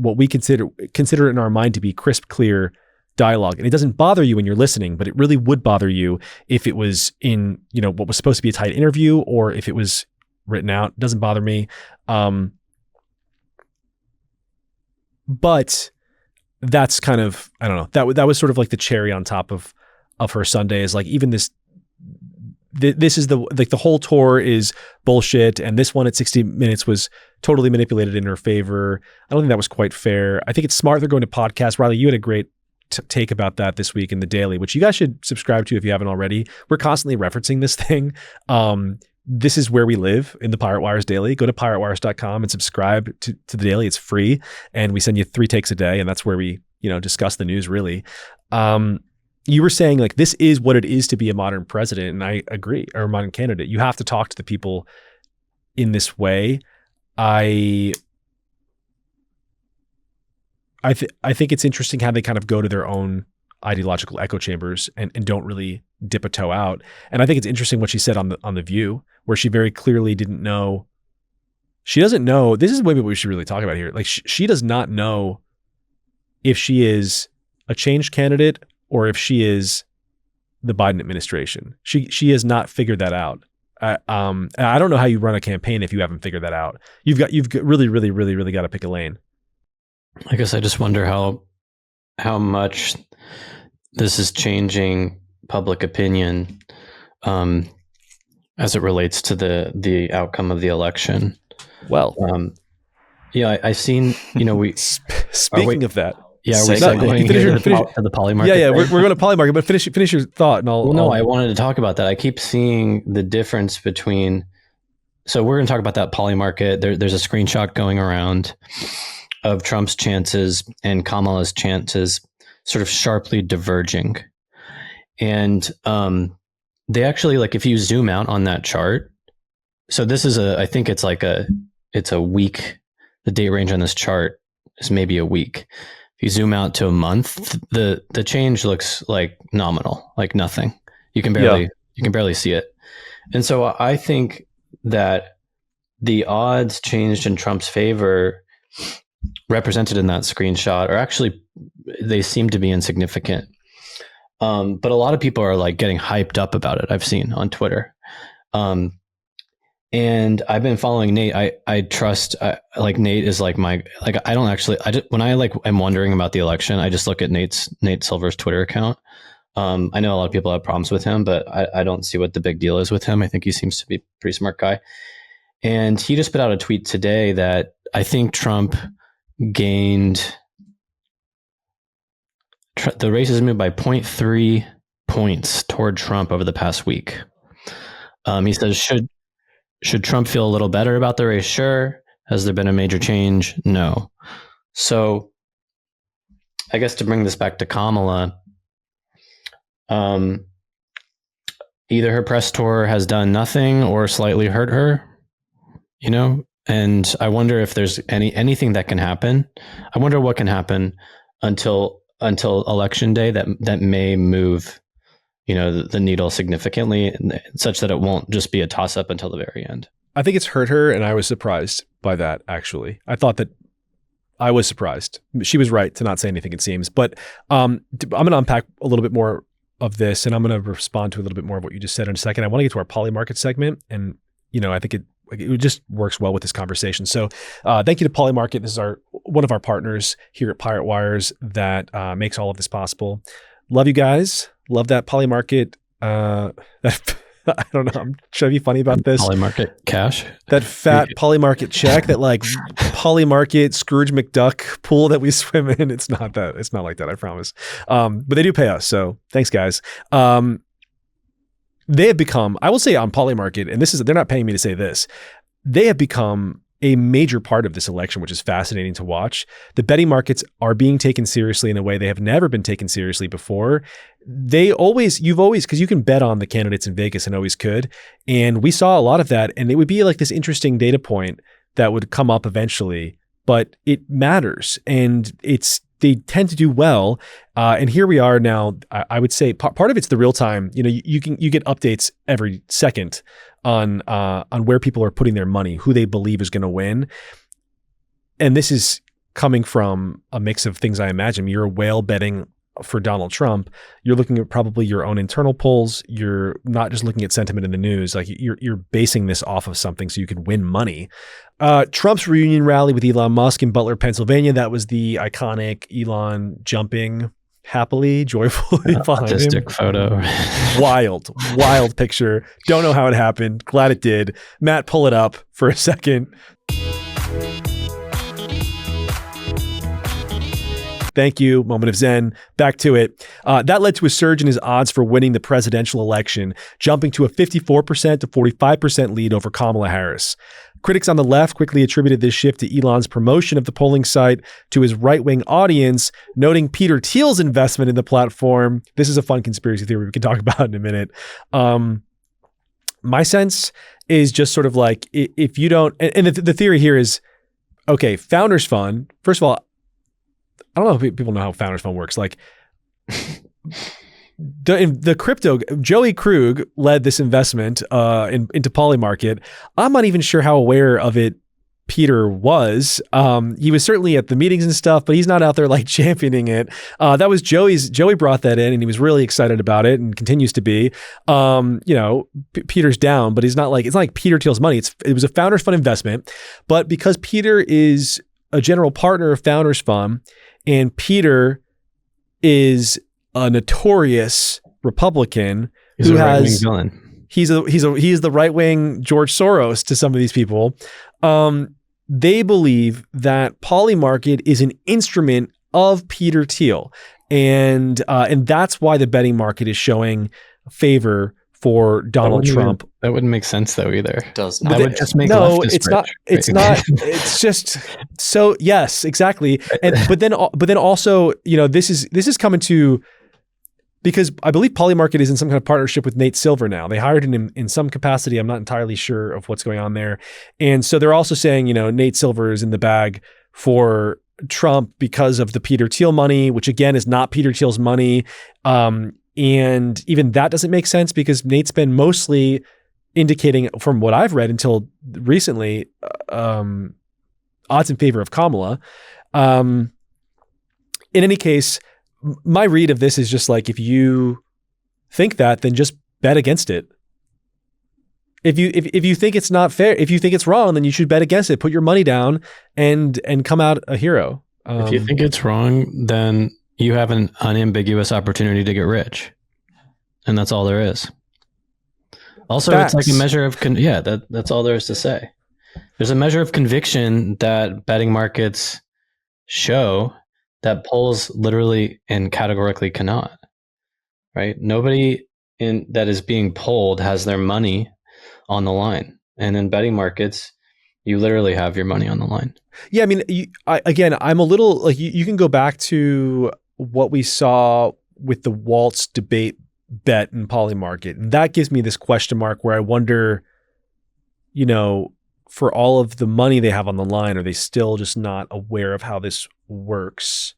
what we consider in our mind to be crisp, clear dialogue. And it doesn't bother you when you're listening, but it really would bother you if it was in, you know, what was supposed to be a tight interview, or if it was written out. It doesn't bother me. But that's kind of, I don't know, that was sort of like the cherry on top of her Sunday. Is like, even this is the whole tour is bullshit, and this one at 60 Minutes was totally manipulated in her favor. I don't think that was quite fair. I think it's smart they're going to podcast. Riley, you had a great take about that this week in the Daily, which you guys should subscribe to if you haven't already. We're constantly referencing this thing. This is where we live in the Pirate Wires Daily. Go to piratewires.com and subscribe to the Daily. It's free, and we send you 3 takes a day, and that's where we, you know, discuss the news really. You were saying, like, this is what it is to be a modern president, and I agree, or a modern candidate. You have to talk to the people in this way. I think it's interesting how they kind of go to their own ideological echo chambers and don't really dip a toe out. And I think it's interesting what she said on the View, where she very clearly didn't know. She doesn't know. This is maybe what we should really talk about here. Like, she does not know if she is a change candidate or if she is the Biden administration. She has not figured that out. I don't know how you run a campaign if you haven't figured that out. You've got really, really, really, really got to pick a lane. I guess I just wonder how much this is changing public opinion as it relates to the outcome of the election. Well, yeah, I've seen, you know, speaking of that. Yeah, we're going to the Polymarket. Yeah, we're going to Polymarket, but finish your thought, and I wanted to talk about that. I keep seeing the difference between. So we're going to talk about that Polymarket. There's a screenshot going around of Trump's chances and Kamala's chances sort of sharply diverging, and they actually, like, if you zoom out on that chart. So this is I think it's a week. The date range on this chart is maybe a week. If you zoom out to a month, the change looks like nominal, like nothing. You can barely see it. And so I think that the odds changed in Trump's favor, represented in that screenshot, are actually, they seem to be insignificant. But a lot of people are, like, getting hyped up about it. I've seen on Twitter. And I've been following Nate. I trust, like Nate is like I don't actually, when I like am wondering about the election, I just look at Nate Silver's Twitter account. I know a lot of people have problems with him, but I don't see what the big deal is with him. I think he seems to be a pretty smart guy. And he just put out a tweet today that I think Trump gained, the race has moved by 0.3 points toward Trump over the past week. He says, should Trump feel a little better about the race? Sure. Has there been a major change? No. So I guess to bring this back to Kamala, either her press tour has done nothing or slightly hurt her, and I wonder if there's anything that can happen. I wonder what can happen until election day that may move the needle significantly, such that it won't just be a toss up until the very end. I think it's hurt her, and I was surprised by that, actually. I was surprised. She was right to not say anything, it seems. But I'm going to unpack a little bit more of this, and I'm going to respond to a little bit more of what you just said in a second. I want to get to our Polymarket segment, and I think it just works well with this conversation. So thank you to Polymarket. This is one of our partners here at Pirate Wires that makes all of this possible. Love you guys. Love that Polymarket. I don't know. I'm trying to be funny about this. Polymarket cash. That fat Polymarket check, that like Polymarket Scrooge McDuck pool that we swim in. It's not that. It's not like that, I promise. But they do pay us. So thanks, guys. They have become, I will say on Polymarket, and they're not paying me to say this, they have become a major part of this election, which is fascinating to watch. The betting markets are being taken seriously in a way they have never been taken seriously before. Because you can bet on the candidates in Vegas and always could. And we saw a lot of that. And it would be like this interesting data point that would come up eventually, but it matters. And they tend to do well. And here we are now. I would say part of it's the real time. You get updates every second on where people are putting their money, who they believe is going to win. And this is coming from a mix of things, I imagine. You're whale betting for Donald Trump. You're looking at probably your own internal polls. You're not just looking at sentiment in the news. Like you're basing this off of something so you can win money. Trump's reunion rally with Elon Musk in Butler, Pennsylvania. That was the iconic Elon jumping happily, joyfully behind him. Artistic photo. Wild picture. Don't know how it happened. Glad it did. Matt, pull it up for a second. Thank you. Moment of Zen. Back to it. That led to a surge in his odds for winning the presidential election, jumping to a 54% to 45% lead over Kamala Harris. Critics on the left quickly attributed this shift to Elon's promotion of the polling site to his right-wing audience, noting Peter Thiel's investment in the platform. This is a fun conspiracy theory we can talk about in a minute. My sense is just sort of like, if you don't, and the theory here is, okay, Founders Fund, first of all, I don't know if people know how Founders Fund works. Like the crypto, Joey Krug led this investment into Polymarket. I'm not even sure how aware of it Peter was. He was certainly at the meetings and stuff, but he's not out there like championing it. That was Joey brought that in and he was really excited about it and continues to be. Peter's down, but it's not like Peter Thiel's money. It was a Founders Fund investment, but because Peter is a general partner of Founders Fund, and Peter is a notorious Republican He's a right-wing villain. He is the right-wing George Soros to some of these people. They believe that Polymarket is an instrument of Peter Thiel, and that's why the betting market is showing favor for Donald Trump. That wouldn't make sense though either. It does not. That would just make it's not. It's not. It's just so yes, exactly. But then also, this is coming to, because I believe Polymarket is in some kind of partnership with Nate Silver now. They hired him in some capacity. I'm not entirely sure of what's going on there. And so they're also saying, Nate Silver is in the bag for Trump because of the Peter Thiel money, which again is not Peter Thiel's money. And even that doesn't make sense because Nate's been mostly indicating, from what I've read until recently, odds in favor of Kamala. In any case, my read of this is just like, if you think that, then just bet against it. If you think it's not fair, if you think it's wrong, then you should bet against it. Put your money down and come out a hero. If you think it's wrong, then you have an unambiguous opportunity to get rich, and that's all there is. Also, Facts. It's like a measure of that's all there is to say. There's a measure of conviction that betting markets show that polls literally and categorically cannot. Right? Nobody that is being polled has their money on the line, and in betting markets, you literally have your money on the line. Yeah, I mean, I'm a little like you can go back to what we saw with the Waltz debate bet in Polymarket, and that gives me this question mark where I wonder, for all of the money they have on the line, are they still just not aware of how this works?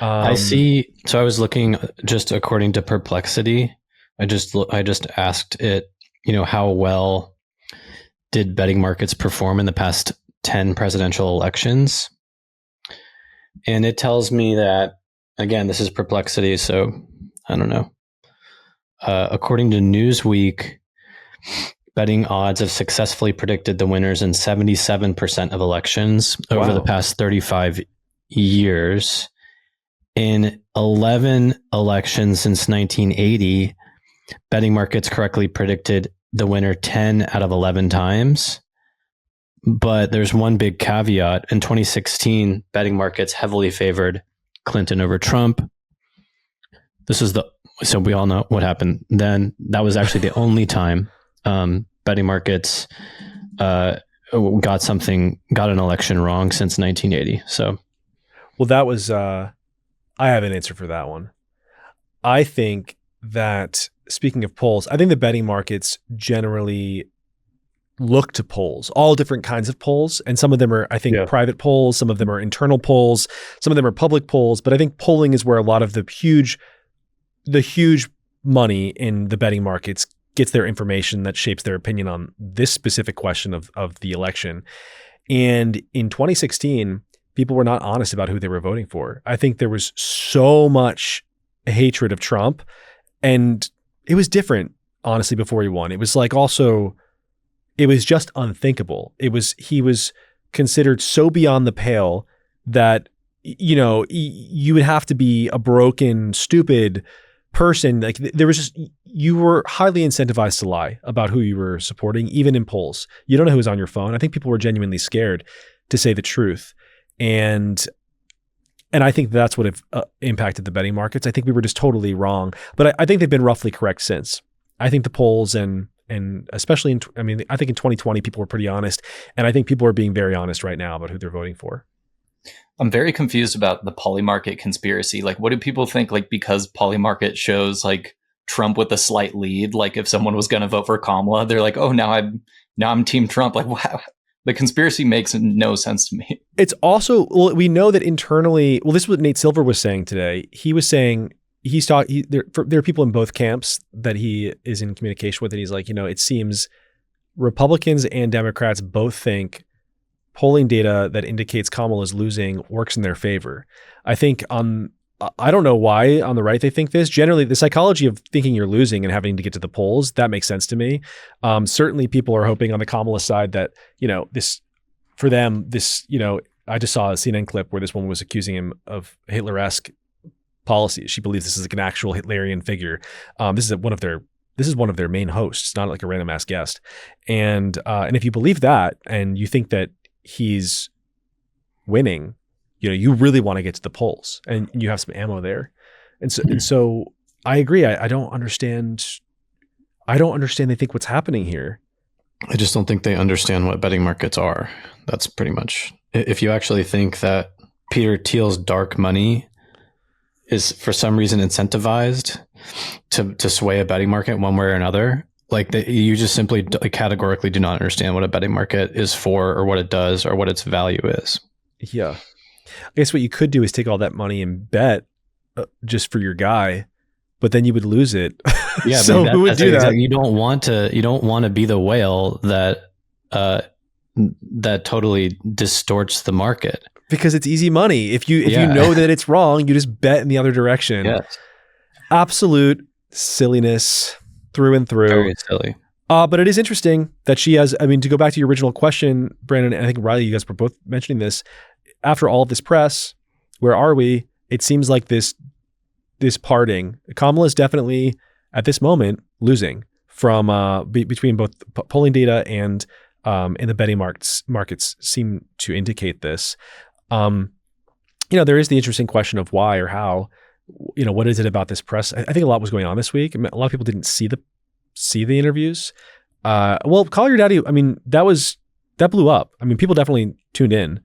I see. So I was looking just according to Perplexity. I just asked it, how well did betting markets perform in the past 10 presidential elections? And it tells me that, again, this is Perplexity, so I don't know. According to Newsweek, betting odds have successfully predicted the winners in 77% of elections over the past 35 years. In 11 elections since 1980, betting markets correctly predicted the winner 10 out of 11 times. But there's one big caveat. In 2016, betting markets heavily favored Clinton over Trump. So we all know what happened then. That was actually the only time betting markets got an election wrong since 1980. So, well, that was, I have an answer for that one. I think that, speaking of polls, I think the betting markets generally look to polls, all different kinds of polls. And some of them are, I think, private polls. Some of them are internal polls. Some of them are public polls. But I think polling is where a lot of the huge money in the betting markets gets their information that shapes their opinion on this specific question of the election. And in 2016, people were not honest about who they were voting for. I think there was so much hatred of Trump, and it was different, honestly, before he won. It was like also, it was just unthinkable. He was considered so beyond the pale that, you would have to be a broken, stupid person. Like there was just, you were highly incentivized to lie about who you were supporting, even in polls. You don't know who was on your phone. I think people were genuinely scared to say the truth. And I think that's what impacted the betting markets. I think we were just totally wrong, but I think they've been roughly correct since. I think the polls and especially I think in 2020, people were pretty honest. And I think people are being very honest right now about who they're voting for. I'm very confused about the Polymarket conspiracy. Like, what do people think? Like, because Polymarket shows like Trump with a slight lead, like if someone was going to vote for Kamala, they're like, oh, now I'm Team Trump. Like, wow. The conspiracy makes no sense to me. It's also, we know that internally, this is what Nate Silver was saying today. He was saying, there are people in both camps that he is in communication with, and he's like, it seems Republicans and Democrats both think polling data that indicates Kamala is losing works in their favor. I think I don't know why on the right they think this. Generally, the psychology of thinking you're losing and having to get to the polls, that makes sense to me. Certainly people are hoping on the Kamala side that, this, for them, this, I just saw a CNN clip where this woman was accusing him of Hitler-esque policies. She believes this is like an actual Hitlerian figure. This is one of their main hosts, not like a random ass guest. And if you believe that and you think that he's winning, you really want to get to the polls, and you have some ammo there. And so I agree. I don't understand. They think what's happening here. I just don't think they understand what betting markets are. That's pretty much, if you actually think that Peter Thiel's dark money is for some reason incentivized to sway a betting market one way or another, you just simply categorically do not understand what a betting market is for, or what it does, or what its value is. Yeah. I guess what you could do is take all that money and bet just for your guy, but then you would lose it. Yeah. So who would do that? You don't want to be the whale that totally distorts the market, because it's easy money. If you know that it's wrong, you just bet in the other direction. Yes. Absolute silliness through and through. Very silly. But it is interesting that she has, I mean, to go back to your original question, Brandon, and I think Riley, you guys were both mentioning this. After all of this press, where are we? It seems like this parting. Kamala is definitely, at this moment, losing from between both polling data and the betting markets seem to indicate this. There is the interesting question of why or how. What is it about this press? I think a lot was going on this week. A lot of people didn't see the interviews. Well, Call Your Daddy, I mean, that blew up. I mean, people definitely tuned in.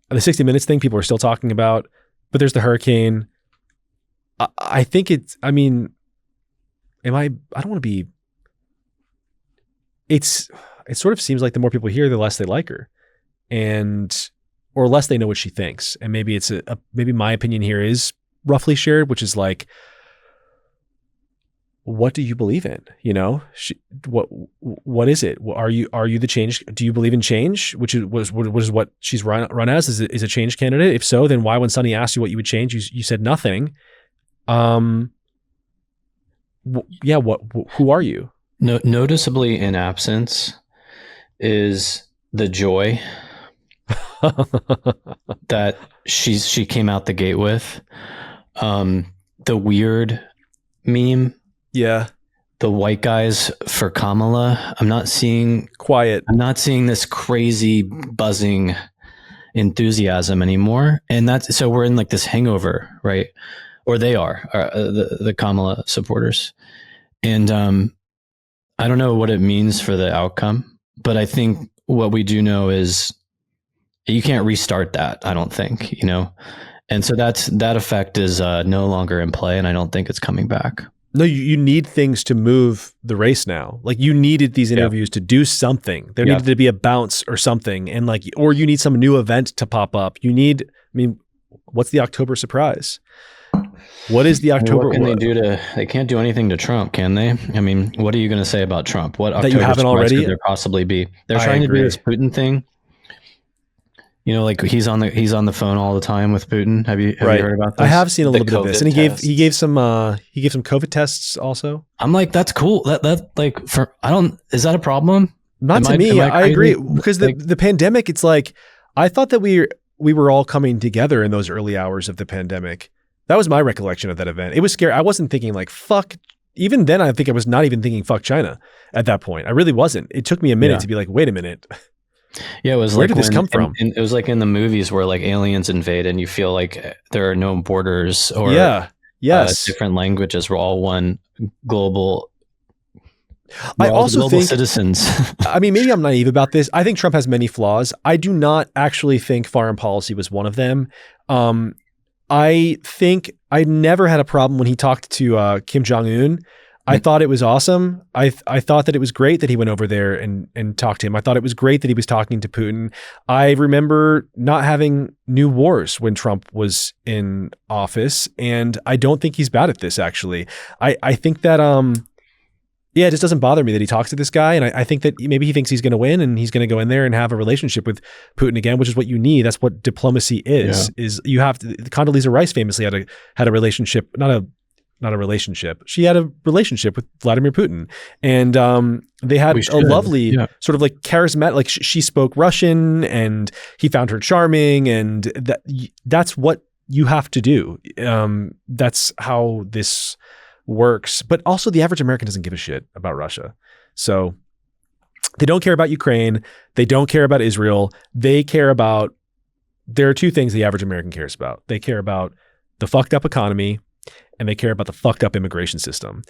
The 60 Minutes thing, people are still talking about, but there's the hurricane. I think it's, I mean, I don't want to be, it sort of seems like the more people hear, the less they like her, or less they know what she thinks. And maybe maybe my opinion here is roughly shared, which is like, what do you believe in? What is it? Are you the change? Do you believe in change? Which is what she's run as? Is a change candidate? If so, then why, when Sonny asked you what you would change, you said nothing. Who are you? Noticeably in absence is the joy that she came out the gate with. The weird meme. Yeah. The white guys for Kamala. I'm not seeing this crazy buzzing enthusiasm anymore. And so we're in like this hangover, right? Or they are, the Kamala supporters. And I don't know what it means for the outcome, but I think what we do know is you can't restart that, I don't think, And so that effect is no longer in play, and I don't think it's coming back. No, you need things to move the race now. Like, you needed these interviews to do something. There needed to be a bounce or something. And or you need some new event to pop up. What's the October surprise? What is the October? What can they do they can't do anything to Trump, can they? I mean, what are you going to say about Trump? What October that you haven't already? Could there possibly be? They're trying to do this Putin thing. Like he's on the phone all the time with Putin. Have you heard about this? I have seen a little bit of this, and he gave some COVID tests also. I'm like, that's cool. Is that a problem? Not to me. I agree, because the pandemic. It's like, I thought that we were all coming together in those early hours of the pandemic. That was my recollection of that event. It was scary. I wasn't thinking like fuck. Even then, I think I was not even thinking fuck China at that point. I really wasn't. It took me a minute to be like, wait a minute. Yeah, it was where did this come from? It was like in the movies where like aliens invade and you feel like there are no borders or different languages. We're all one global. I also think citizens. I mean, maybe I'm naive about this. I think Trump has many flaws. I do not actually think foreign policy was one of them. I think I never had a problem when he talked to Kim Jong-un. I thought it was awesome. I thought that it was great that he went over there and talked to him. I thought it was great that he was talking to Putin. I remember not having new wars when Trump was in office, and I don't think he's bad at this, actually. I think that, it just doesn't bother me that he talks to this guy, and I think that maybe he thinks he's going to win, and he's going to go in there and have a relationship with Putin again, which is what you need. That's what diplomacy is. Is you have to. Condoleezza Rice famously had a relationship, not a relationship. She had a relationship with Vladimir Putin, and they had a lovely sort of like charismatic. Like she spoke Russian, and he found her charming, and that's what you have to do. That's how this works. But also, the average American doesn't give a shit about Russia, so they don't care about Ukraine. They don't care about Israel. They care about. There are two things the average American cares about. They care about the fucked up economy, and they care about the fucked up immigration system.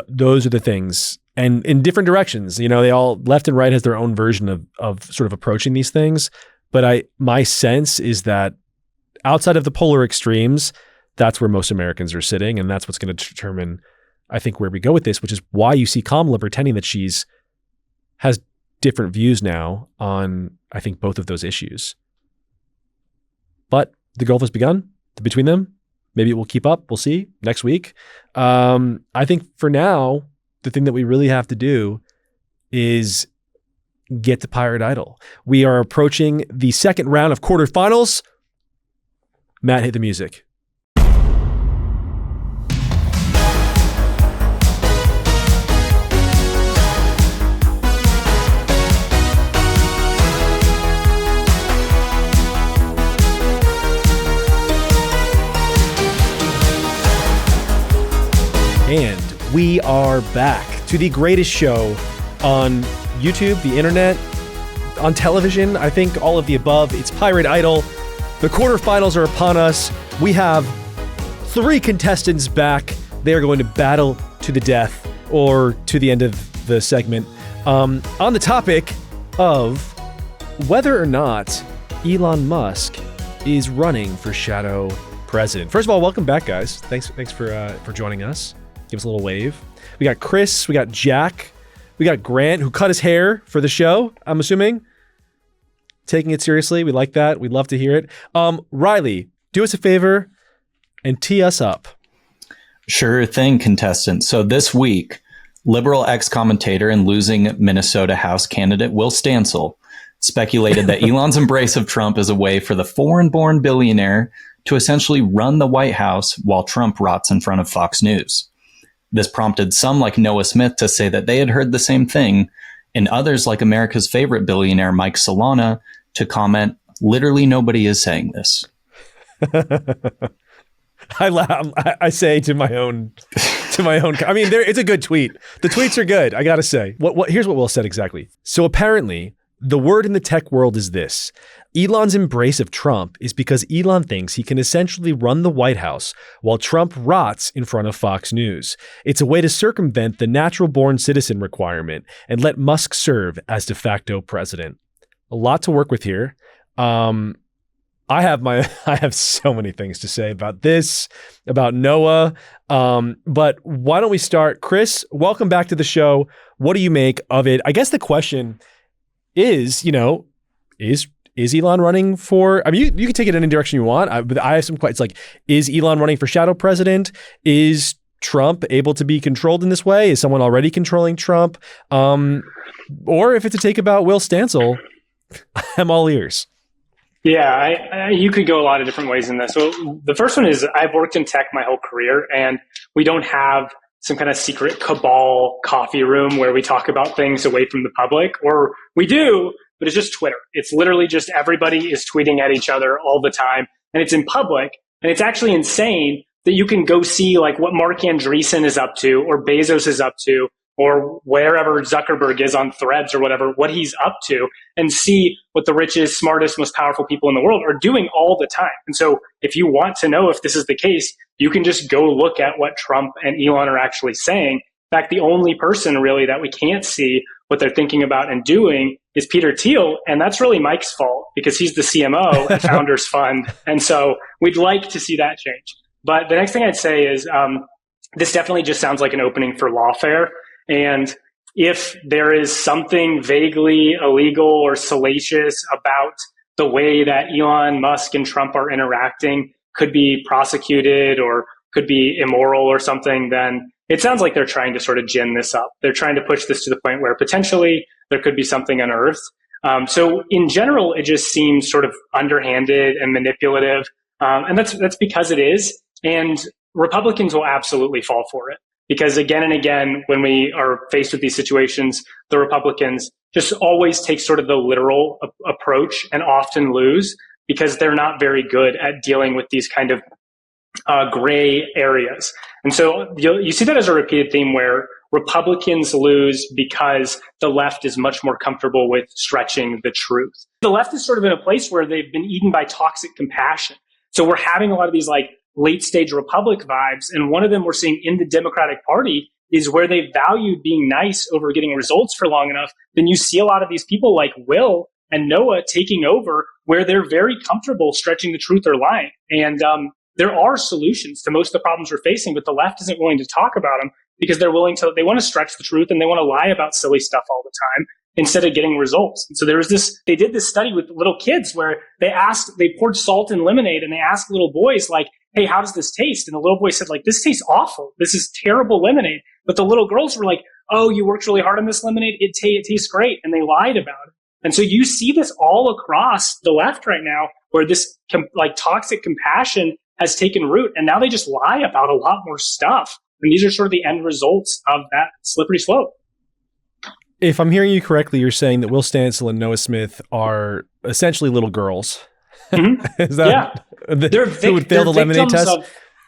Those are the things, and in different directions. They all, left and right, has their own version of sort of approaching these things. But my sense is that outside of the polar extremes, that's where most Americans are sitting, and that's what's going to determine, I think, where we go with this. Which is why you see Kamala pretending that has different views now on, I think, both of those issues. But the gulf has begun between them. Maybe it will keep up. We'll see next week. I think for now, the thing that we really have to do is get to Pirate Idol. We are approaching the second round of quarterfinals. Matt, hit the music. we are back to the greatest show on YouTube, the internet, on television. I think all of the above. It's Pirate Idol. The quarterfinals are upon us. We have 3 contestants back. They are going to battle to the death or to the end of the segment on the topic of whether or not Elon Musk is running for shadow president. First of all, welcome back, guys. Thanks for joining us. Give us a little wave. We got Chris, we got Jack, we got Grant, who cut his hair for the show, I'm assuming. Taking it seriously. We like that. We'd love to hear it. Riley, do us a favor and tee us up. Sure thing, contestant. So this week, liberal ex-commentator and losing Minnesota House candidate Will Stancil speculated that Elon's embrace of Trump is a way for the foreign-born billionaire to essentially run the White House while Trump rots in front of Fox News. This prompted some like Noah Smith to say that they had heard the same thing, and others like America's favorite billionaire Mike Solana to comment, literally nobody is saying this. I laugh. I say to my own. I mean, it's a good tweet. The tweets are good. I gotta say. Here's what Will said exactly. So apparently, the word in the tech world is this: Elon's embrace of Trump is because Elon thinks he can essentially run the White House while Trump rots in front of Fox News. It's a way to circumvent the natural-born citizen requirement and let Musk serve as de facto president. A lot to work with here. I have so many things to say about this, about Noah. But why don't we start? Chris, welcome back to the show. What do you make of it? I guess the question is, is Elon running for, I mean, you can take it in any direction you want. But I have some questions. Like, is Elon running for shadow president? Is Trump able to be controlled in this way? Is someone already controlling Trump? Or if it's a take about Will Stancil, I'm all ears. Yeah, you could go a lot of different ways in this. So the first one is I've worked in tech my whole career, and we don't have some kind of secret cabal coffee room where we talk about things away from the public, or we do, but it's just Twitter. It's literally just everybody is tweeting at each other all the time, and it's in public. And it's actually insane that you can go see like what Mark Andreessen is up to, or Bezos is up to, or wherever Zuckerberg is on Threads or whatever, what he's up to, and see what the richest, smartest, most powerful people in the world are doing all the time. And so if you want to know if this is the case, you can just go look at what Trump and Elon are actually saying. In fact, the only person really that we can't see what they're thinking about and doing is Peter Thiel. And that's really Mike's fault because he's the CMO at Founders Fund. And so we'd like to see that change. But the next thing I'd say is this definitely just sounds like an opening for lawfare. And if there is something vaguely illegal or salacious about the way that Elon Musk and Trump are interacting, could be prosecuted or could be immoral or something, then it sounds like they're trying to sort of gin this up. They're trying to push this to the point where potentially there could be something unearthed. So in general, it just seems sort of underhanded and manipulative. And that's because it is. And Republicans will absolutely fall for it. Because again and again, when we are faced with these situations, the Republicans just always take sort of the literal approach and often lose because they're not very good at dealing with these kind of gray areas. And so you see that as a repeated theme where Republicans lose because the left is much more comfortable with stretching the truth. The left is sort of in a place where they've been eaten by toxic compassion. So we're having a lot of these like late stage Republic vibes. And one of them we're seeing in the Democratic Party is where they valued being nice over getting results for long enough. Then you see a lot of these people like Will and Noah taking over where they're very comfortable stretching the truth or lying. And there are solutions to most of the problems we're facing, but the left isn't willing to talk about them because they want to stretch the truth and they want to lie about silly stuff all the time instead of getting results. And so they did this study with little kids where they poured salt in lemonade and they asked little boys like, hey, how does this taste? And the little boy said like, this tastes awful. This is terrible lemonade. But the little girls were like, oh, you worked really hard on this lemonade. It tastes great. And they lied about it. And so you see this all across the left right now where this like toxic compassion has taken root. And now they just lie about a lot more stuff. And these are sort of the end results of that slippery slope. If I'm hearing you correctly, you're saying that Will Stancil and Noah Smith are essentially little girls. Mm-hmm. Is that who would fail the lemonade test?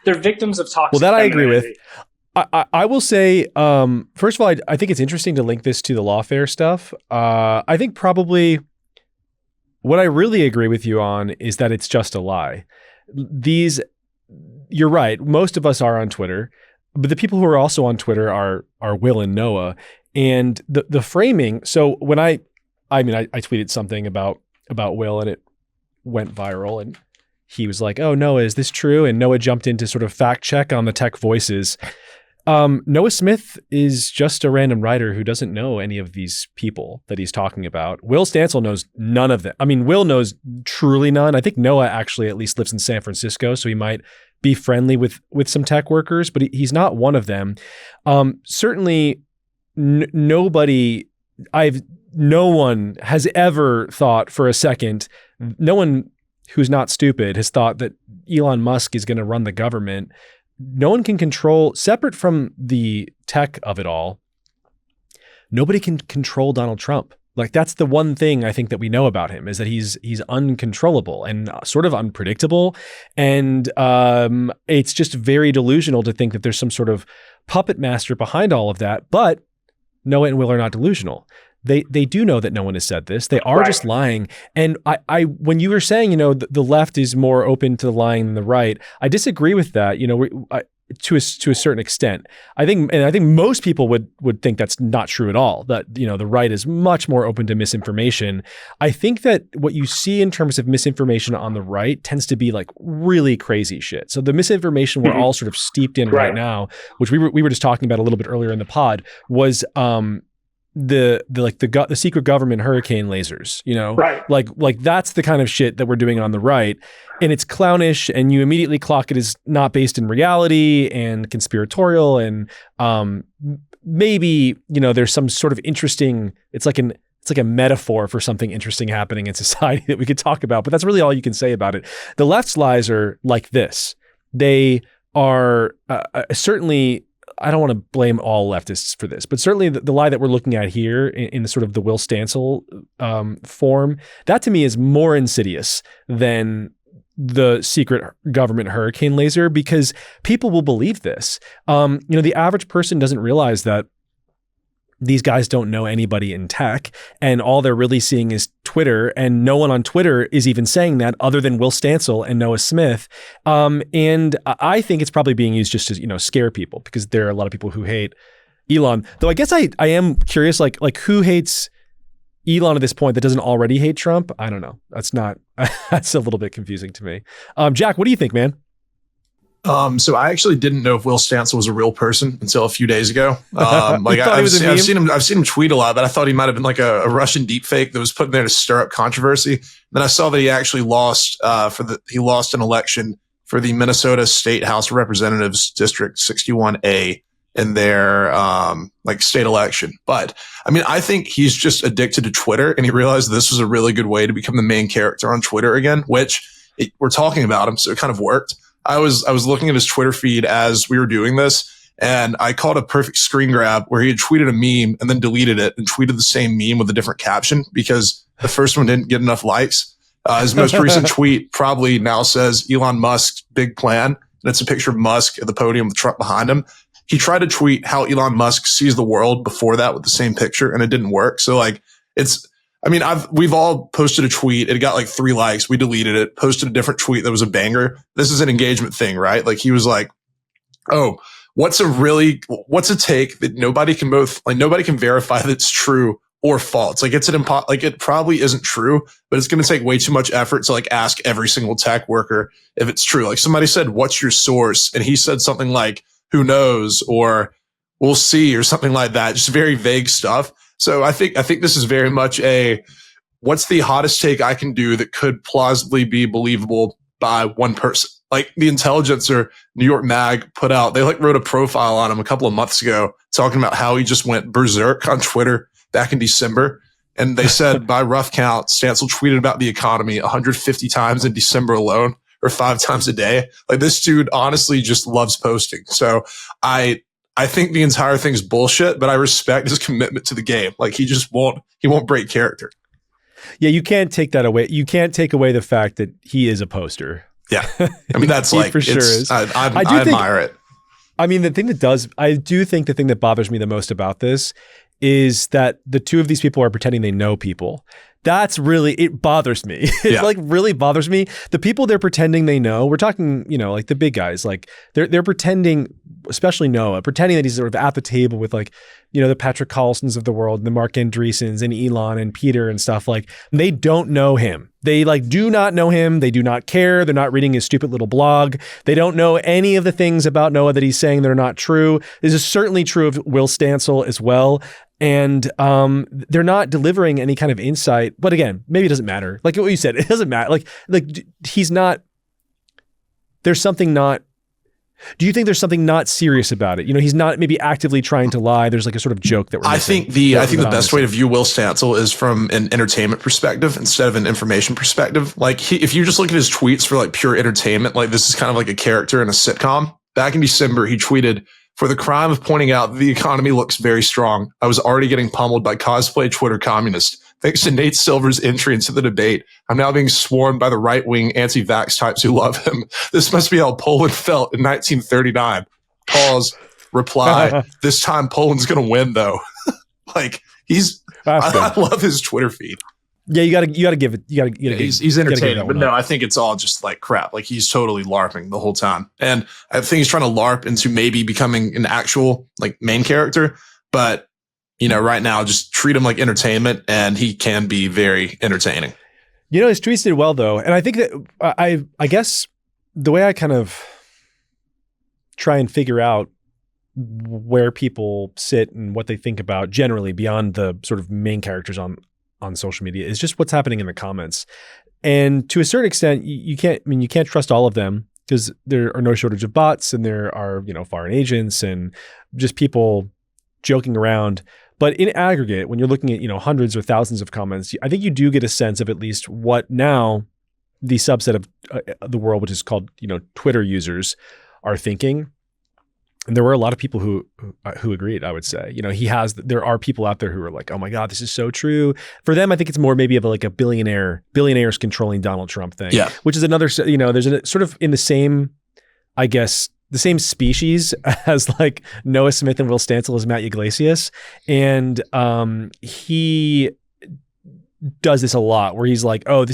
They're victims of toxic. Well, that I agree with. I will say, first of all, I think it's interesting to link this to the lawfare stuff. I think probably what I really agree with you on is that it's just a lie. You're right. Most of us are on Twitter, but the people who are also on Twitter are Will and Noah. And the framing. So when I tweeted something about Will and it went viral, and he was like, "Oh, Noah, is this true?" And Noah jumped in to sort of fact check on the tech voices. Noah Smith is just a random writer who doesn't know any of these people that he's talking about. Will Stancil knows none of them. I mean, Will knows truly none. I think Noah actually at least lives in San Francisco, so he might be friendly with some tech workers, but he's not one of them. Certainly, no one has ever thought for a second, no one who's not stupid has thought that Elon Musk is going to run the government. No one can control, separate from the tech of it all, nobody can control Donald Trump. Like, that's the one thing I think that we know about him, is that he's uncontrollable and sort of unpredictable. And it's just very delusional to think that there's some sort of puppet master behind all of that. But Noah and Will are not delusional. They do know that no one has said this. They are just lying. And I when you were saying, the left is more open to lying than the right, I disagree with that. To a certain extent. I think most people would think that's not true at all. That the right is much more open to misinformation. I think that what you see in terms of misinformation on the right tends to be like really crazy shit. So the misinformation we're all sort of steeped in right now, which we were just talking about a little bit earlier in the pod, was the secret government hurricane lasers, like that's the kind of shit that we're doing on the right, and it's clownish, and you immediately clock it as not based in reality and conspiratorial, and maybe there's some sort of interesting, it's like a metaphor for something interesting happening in society that we could talk about, but that's really all you can say about it. The left's lies are like this. They are certainly, I don't want to blame all leftists for this, but certainly the lie that we're looking at here in the sort of the Will Stancil form, that to me is more insidious than the secret government hurricane laser, because people will believe this. The average person doesn't realize that these guys don't know anybody in tech, and all they're really seeing is Twitter, and no one on Twitter is even saying that other than Will Stancil and Noah Smith. And I think it's probably being used just to, scare people, because there are a lot of people who hate Elon. Though I guess I am curious, like who hates Elon at this point that doesn't already hate Trump? I don't know. That's a little bit confusing to me. Jack, what do you think, man? So I actually didn't know if Will Stancil was a real person until a few days ago. I've seen him tweet a lot, but I thought he might have been like a Russian deepfake that was put in there to stir up controversy. Then I saw that he actually lost an election for the Minnesota State House of Representatives District 61A in their state election. But I mean, I think he's just addicted to Twitter, and he realized this was a really good way to become the main character on Twitter again, we're talking about him, so it kind of worked. I was looking at his Twitter feed as we were doing this, and I caught a perfect screen grab where he had tweeted a meme and then deleted it and tweeted the same meme with a different caption because the first one didn't get enough likes. His most recent tweet probably now says Elon Musk's big plan, and it's a picture of Musk at the podium with Trump behind him. He tried to tweet how Elon Musk sees the world before that with the same picture, and it didn't work. So we've all posted a tweet. It got like 3 likes. We deleted it, posted a different tweet that was a banger. This is an engagement thing, right? Like he was like, "Oh, what's a take that nobody can verify that it's true or false? Like it probably isn't true, but it's going to take way too much effort to ask every single tech worker if it's true." Like somebody said, "What's your source?" And he said something like, "Who knows?" or "We'll see," or something like that. Just very vague stuff. So I think this is very much what's the hottest take I can do that could plausibly be believable by one person. Like the Intelligencer, New York Mag put out, they wrote a profile on him a couple of months ago talking about how he just went berserk on Twitter back in December. And they said by rough count, Stancil tweeted about the economy 150 times in December alone, or 5 times a day. Like this dude honestly just loves posting. So I think the entire thing's bullshit, but I respect his commitment to the game. Like he won't break character. Yeah, you can't take that away. You can't take away the fact that he is a poster. Yeah. I mean, that's he for sure is. I admire it. I mean, I do think the thing that bothers me the most about this is that the two of these people are pretending they know people. That's really, it bothers me. It like really bothers me. The people they're pretending they know, we're talking, like the big guys, like they're pretending, especially Noah, pretending that he's sort of at the table with like, the Patrick Collisons of the world, and the Mark Andreessens and Elon and Peter and stuff. Like they don't know him. They like do not know him. They do not care. They're not reading his stupid little blog. They don't know any of the things about Noah that he's saying that are not true. This is certainly true of Will Stancil as well. And they're not delivering any kind of insight. But again, maybe it doesn't matter. Like what you said, it doesn't matter. Like he's not, there's something not, do you think there's something not serious about it? He's not maybe actively trying to lie. There's like a sort of joke that we're missing. I think the best way to view Will Stancil is from an entertainment perspective instead of an information perspective. Like if you just look at his tweets for like pure entertainment, like this is kind of like a character in a sitcom. Back in December, he tweeted, "For the crime of pointing out that the economy looks very strong, I was already getting pummeled by cosplay Twitter communists. Thanks to Nate Silver's entry into the debate, I'm now being swarmed by the right-wing anti-vax types who love him. This must be how Poland felt in 1939. Pause. Reply. This time Poland's going to win, though." Like I love his Twitter feed. Yeah, you gotta give it. He's entertaining, but no, I think it's all just like crap. Like he's totally LARPing the whole time, and I think he's trying to LARP into maybe becoming an actual like main character. But right now, just treat him like entertainment, and he can be very entertaining. His tweets did well though, and I think that I guess the way I kind of try and figure out where people sit and what they think about generally beyond the sort of main characters on social media is just what's happening in the comments. And to a certain extent, you can't trust all of them because there are no shortage of bots and there are, foreign agents and just people joking around. But in aggregate, when you're looking at, hundreds or thousands of comments, I think you do get a sense of at least what now the subset of the world, which is called, Twitter users, are thinking. And there were a lot of people who agreed, I would say. There are people out there who are like, oh my God, this is so true. For them, I think it's more maybe of like a billionaires controlling Donald Trump thing, which is another, there's a sort of in the same, I guess, the same species as like Noah Smith and Will Stancil as Matt Yglesias. And he does this a lot where he's like, oh,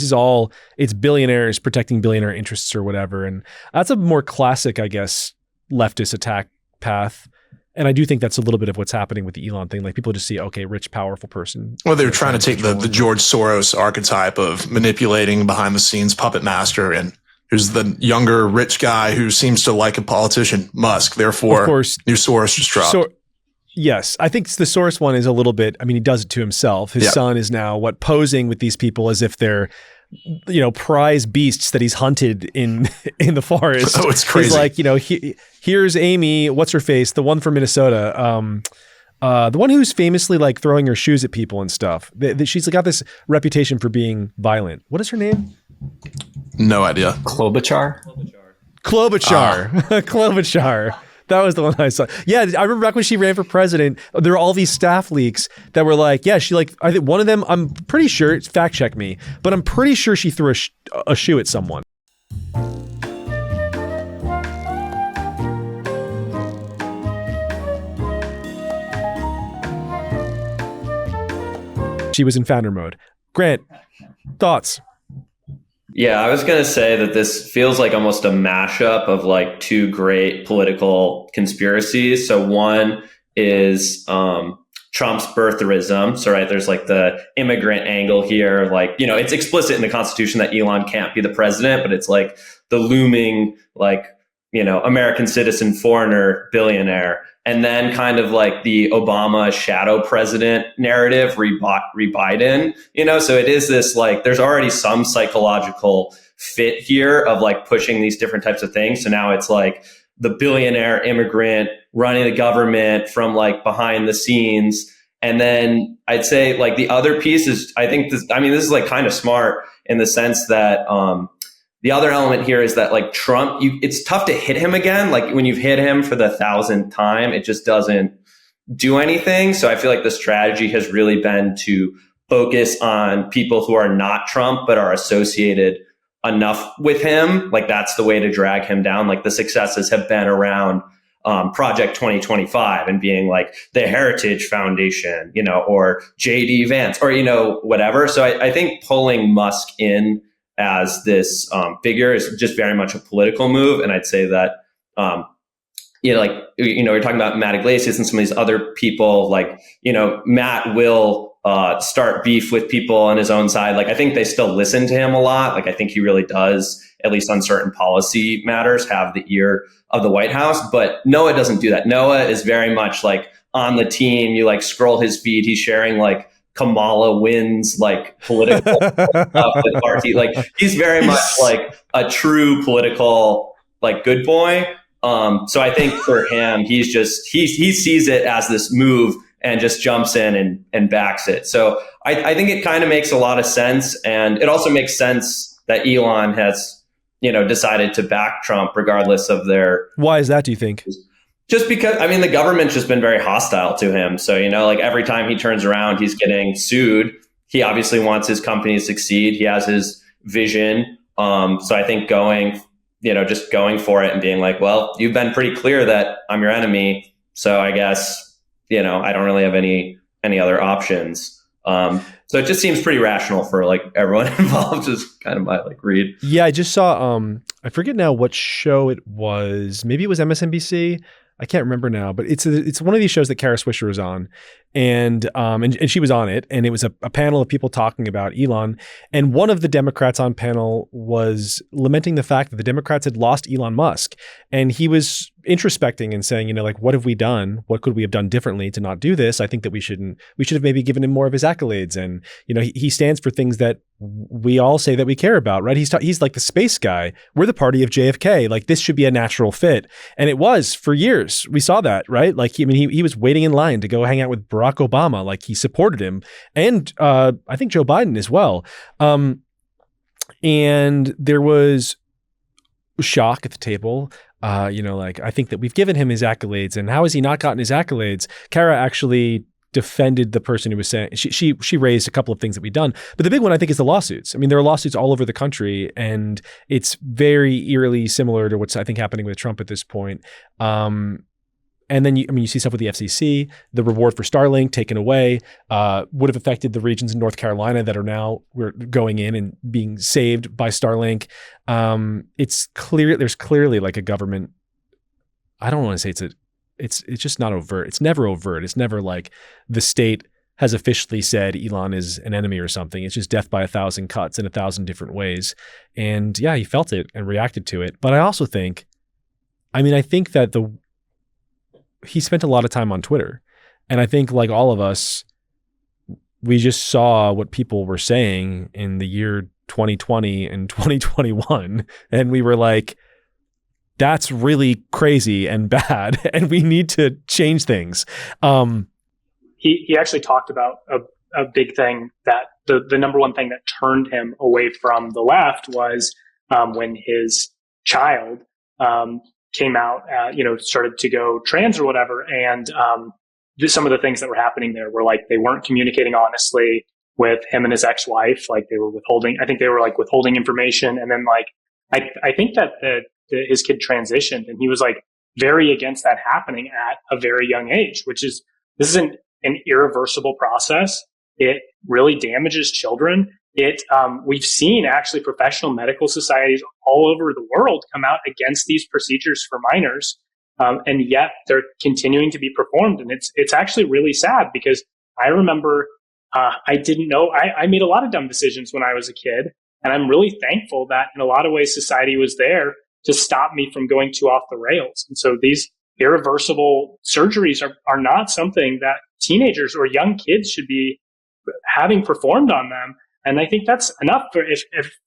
it's billionaires protecting billionaire interests or whatever. And that's a more classic, I guess, leftist attack path. And I do think that's a little bit of what's happening with the Elon thing. Like people just see, okay, rich, powerful person. Well, they're trying to take the George Soros archetype of manipulating behind the scenes puppet master. And here's the younger rich guy who seems to like a politician, Musk. Therefore, of course, new Soros just dropped. Yes, I think the Soros one is a little bit, he does it to himself. His son is now posing with these people as if they're, prize beasts that he's hunted in the forest. Oh, it's crazy. He's like, here's Amy, what's her face? The one from Minnesota. The one who's famously like throwing her shoes at people and stuff. She's got this reputation for being violent. What is her name? No idea. Klobuchar. Klobuchar. That was the one I saw. Yeah, I remember back when she ran for president, there were all these staff leaks that were like, I think one of them, I'm pretty sure, fact check me, but I'm pretty sure she threw a shoe at someone. She was in founder mode. Grant, thoughts? Yeah, I was going to say that this feels like almost a mashup of like two great political conspiracies. So one is Trump's birtherism. So, right, there's like the immigrant angle here. Like, it's explicit in the Constitution that Elon can't be the president, but it's like the looming, like, American citizen, foreigner, billionaire. And then kind of like the Obama shadow president narrative, re-Biden, so it is this like, there's already some psychological fit here of like pushing these different types of things. So now it's like the billionaire immigrant running the government from like behind the scenes. And then I'd say like the other piece is, this is like kind of smart in the sense that, the other element here is that like Trump, it's tough to hit him again. Like when you've hit him for the 1,000th time, it just doesn't do anything. So I feel like the strategy has really been to focus on people who are not Trump, but are associated enough with him. Like that's the way to drag him down. Like the successes have been around Project 2025 and being like the Heritage Foundation, or JD Vance or, whatever. So I think pulling Musk in as this figure is just very much a political move. And I'd say that, we're talking about Matt Iglesias and some of these other people, like, Matt will start beef with people on his own side. Like, I think they still listen to him a lot. Like, I think he really does, at least on certain policy matters, have the ear of the White House. But Noah doesn't do that. Noah is very much like on the team. You like scroll his feed. He's sharing like Kamala wins, like political stuff with RT. Like, he's very much like a true political, like, good boy. So I think for him, he sees it as this move and just jumps in and backs it. So I think it kind of makes a lot of sense. And it also makes sense that Elon has, decided to back Trump regardless of their... Why is that, do you think? Just because, the government's just been very hostile to him. So, like every time he turns around, he's getting sued. He obviously wants his company to succeed. He has his vision. So I think just going for it and being like, well, you've been pretty clear that I'm your enemy. So I guess, I don't really have any other options. So it just seems pretty rational for like everyone involved is kind of my like read. Yeah. I just saw, I forget now what show it was. Maybe it was MSNBC. I can't remember now, but it's one of these shows that Kara Swisher was on, and she was on it, and it was a panel of people talking about Elon, and one of the Democrats on panel was lamenting the fact that the Democrats had lost Elon Musk, and he was introspecting and saying, like, what have we done? What could we have done differently to not do this? I think that we should have maybe given him more of his accolades, and he stands for things that we all say that we care about, right? He's like the space guy. We're the party of JFK. Like, this should be a natural fit, and it was for years. We saw that, right? Like, he was waiting in line to go hang out with Barack Obama. Like, he supported him, and I think Joe Biden as well. And there was shock at the table. Like, I think that we've given him his accolades, and how has he not gotten his accolades? Kara actually defended the person who was saying, she raised a couple of things that we've done, but the big one I think is the lawsuits. There are lawsuits all over the country, and it's very eerily similar to what's I think happening with Trump at this point. And then you see stuff with the FCC, the reward for Starlink taken away, would have affected the regions in North Carolina that are now we're going in and being saved by Starlink. It's clear there's clearly like a government. I don't want to say it's just not overt. It's never overt. It's never like the state has officially said Elon is an enemy or something. It's just death by 1,000 cuts in 1,000 different ways. And yeah, he felt it and reacted to it. But I also think, I think that he spent a lot of time on Twitter. And I think like all of us, we just saw what people were saying in the year 2020 and 2021. And we were like, that's really crazy and bad, and we need to change things. He actually talked about a big thing that the number one thing that turned him away from the left was when his child came out, started to go trans or whatever, and some of the things that were happening there were like they weren't communicating honestly with him and his ex-wife. Like they were withholding. I think they were like withholding information, and then like I think that his kid transitioned, and he was like very against that happening at a very young age, this is an irreversible process. It really damages children. We've seen actually professional medical societies all over the world come out against these procedures for minors. And yet they're continuing to be performed. And it's actually really sad because I remember, I didn't know, I made a lot of dumb decisions when I was a kid. And I'm really thankful that in a lot of ways society was there to stop me from going too off the rails. And so these irreversible surgeries are not something that teenagers or young kids should be having performed on them. And I think that's enough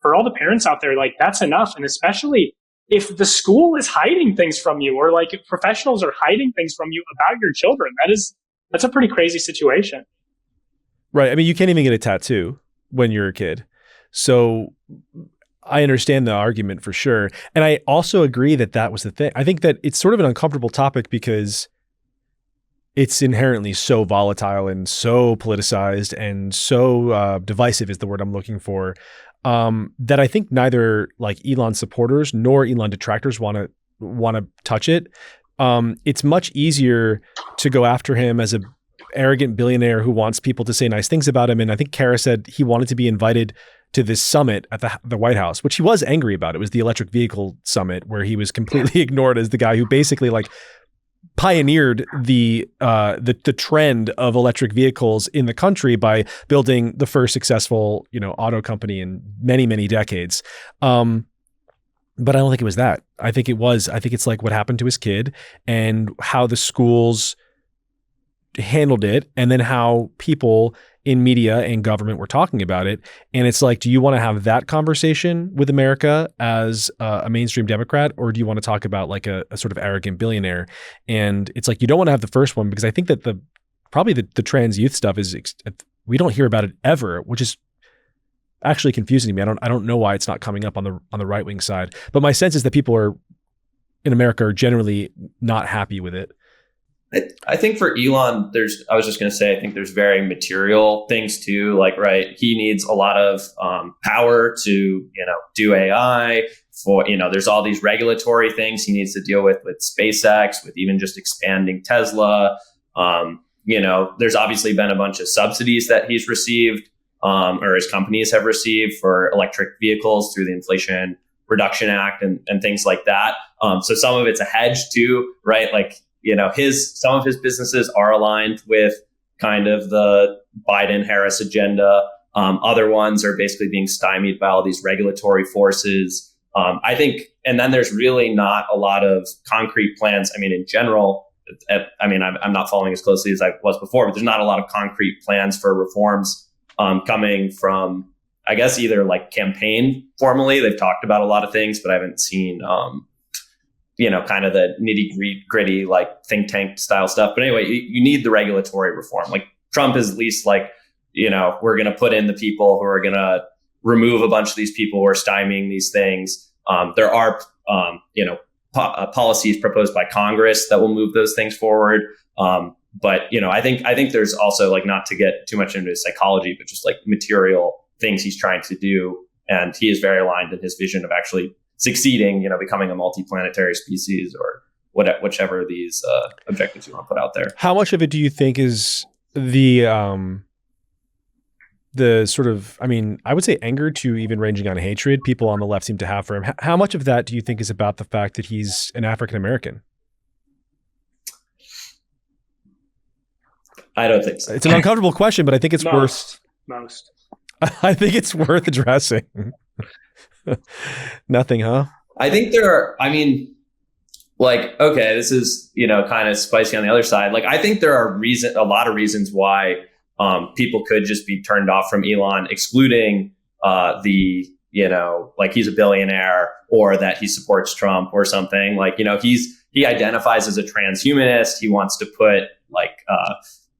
for all the parents out there, like that's enough. And especially if the school is hiding things from you, or like if professionals are hiding things from you about your children, that's a pretty crazy situation. Right. You can't even get a tattoo when you're a kid. So I understand the argument for sure. And I also agree that was the thing. I think that it's sort of an uncomfortable topic because it's inherently so volatile and so politicized and so divisive is the word I'm looking for, that I think neither like Elon supporters nor Elon detractors want to touch it. it's much easier to go after him as a arrogant billionaire who wants people to say nice things about him. And I think Kara said he wanted to be invited to this summit at the White House, which he was angry about. It was the electric vehicle summit where he was completely ignored as the guy who basically like pioneered the trend of electric vehicles in the country by building the first successful, auto company in many, many decades. But I don't think it was that. I think it's like what happened to his kid and how the schools handled it, and then how people in media and government were talking about it. And it's like, do you want to have that conversation with America as a mainstream Democrat, or do you want to talk about like a sort of arrogant billionaire? And it's like, you don't want to have the first one, because I think that probably the trans youth stuff is, we don't hear about it ever, which is actually confusing to me. I don't know why it's not coming up on the right wing side, but my sense is that people in America are generally not happy with it. I think for Elon, I was just going to say, I think there's very material things too. Like, right, he needs a lot of power to, do AI. There's all these regulatory things he needs to deal with SpaceX, with even just expanding Tesla. There's obviously been a bunch of subsidies that he's received, or his companies have received for electric vehicles through the Inflation Reduction Act and things like that. So some of it's a hedge too, right? Like, some of his businesses are aligned with kind of the Biden-Harris agenda. Other ones are basically being stymied by all these regulatory forces. I think, and then there's really not a lot of concrete plans. I mean, in general, I'm not following as closely as I was before, but there's not a lot of concrete plans for reforms coming from, I guess, either like campaign formally. They've talked about a lot of things, but I haven't seen kind of the nitty gritty, like think tank style stuff. But anyway, you need the regulatory reform. Like Trump is at least like, we're going to put in the people who are going to remove a bunch of these people who are stymieing these things. There are, policies proposed by Congress that will move those things forward. But, I think there's also, like, not to get too much into psychology, but just like material things he's trying to do. And he is very aligned in his vision of actually succeeding, becoming a multi-planetary species, or whichever these objectives you want to put out there. How much of it do you think is the sort of, I would say anger to even ranging on hatred people on the left seem to have for him? How much of that do you think is about the fact that he's an African-American? I don't think so. It's an uncomfortable question, but I think it's most. I think it's worth addressing. Nothing, huh? I think there are, okay, this is, kind of spicy on the other side. Like, I think there are a lot of reasons why people could just be turned off from Elon, excluding like he's a billionaire, or that he supports Trump or something. Like, he identifies as a transhumanist. He wants to put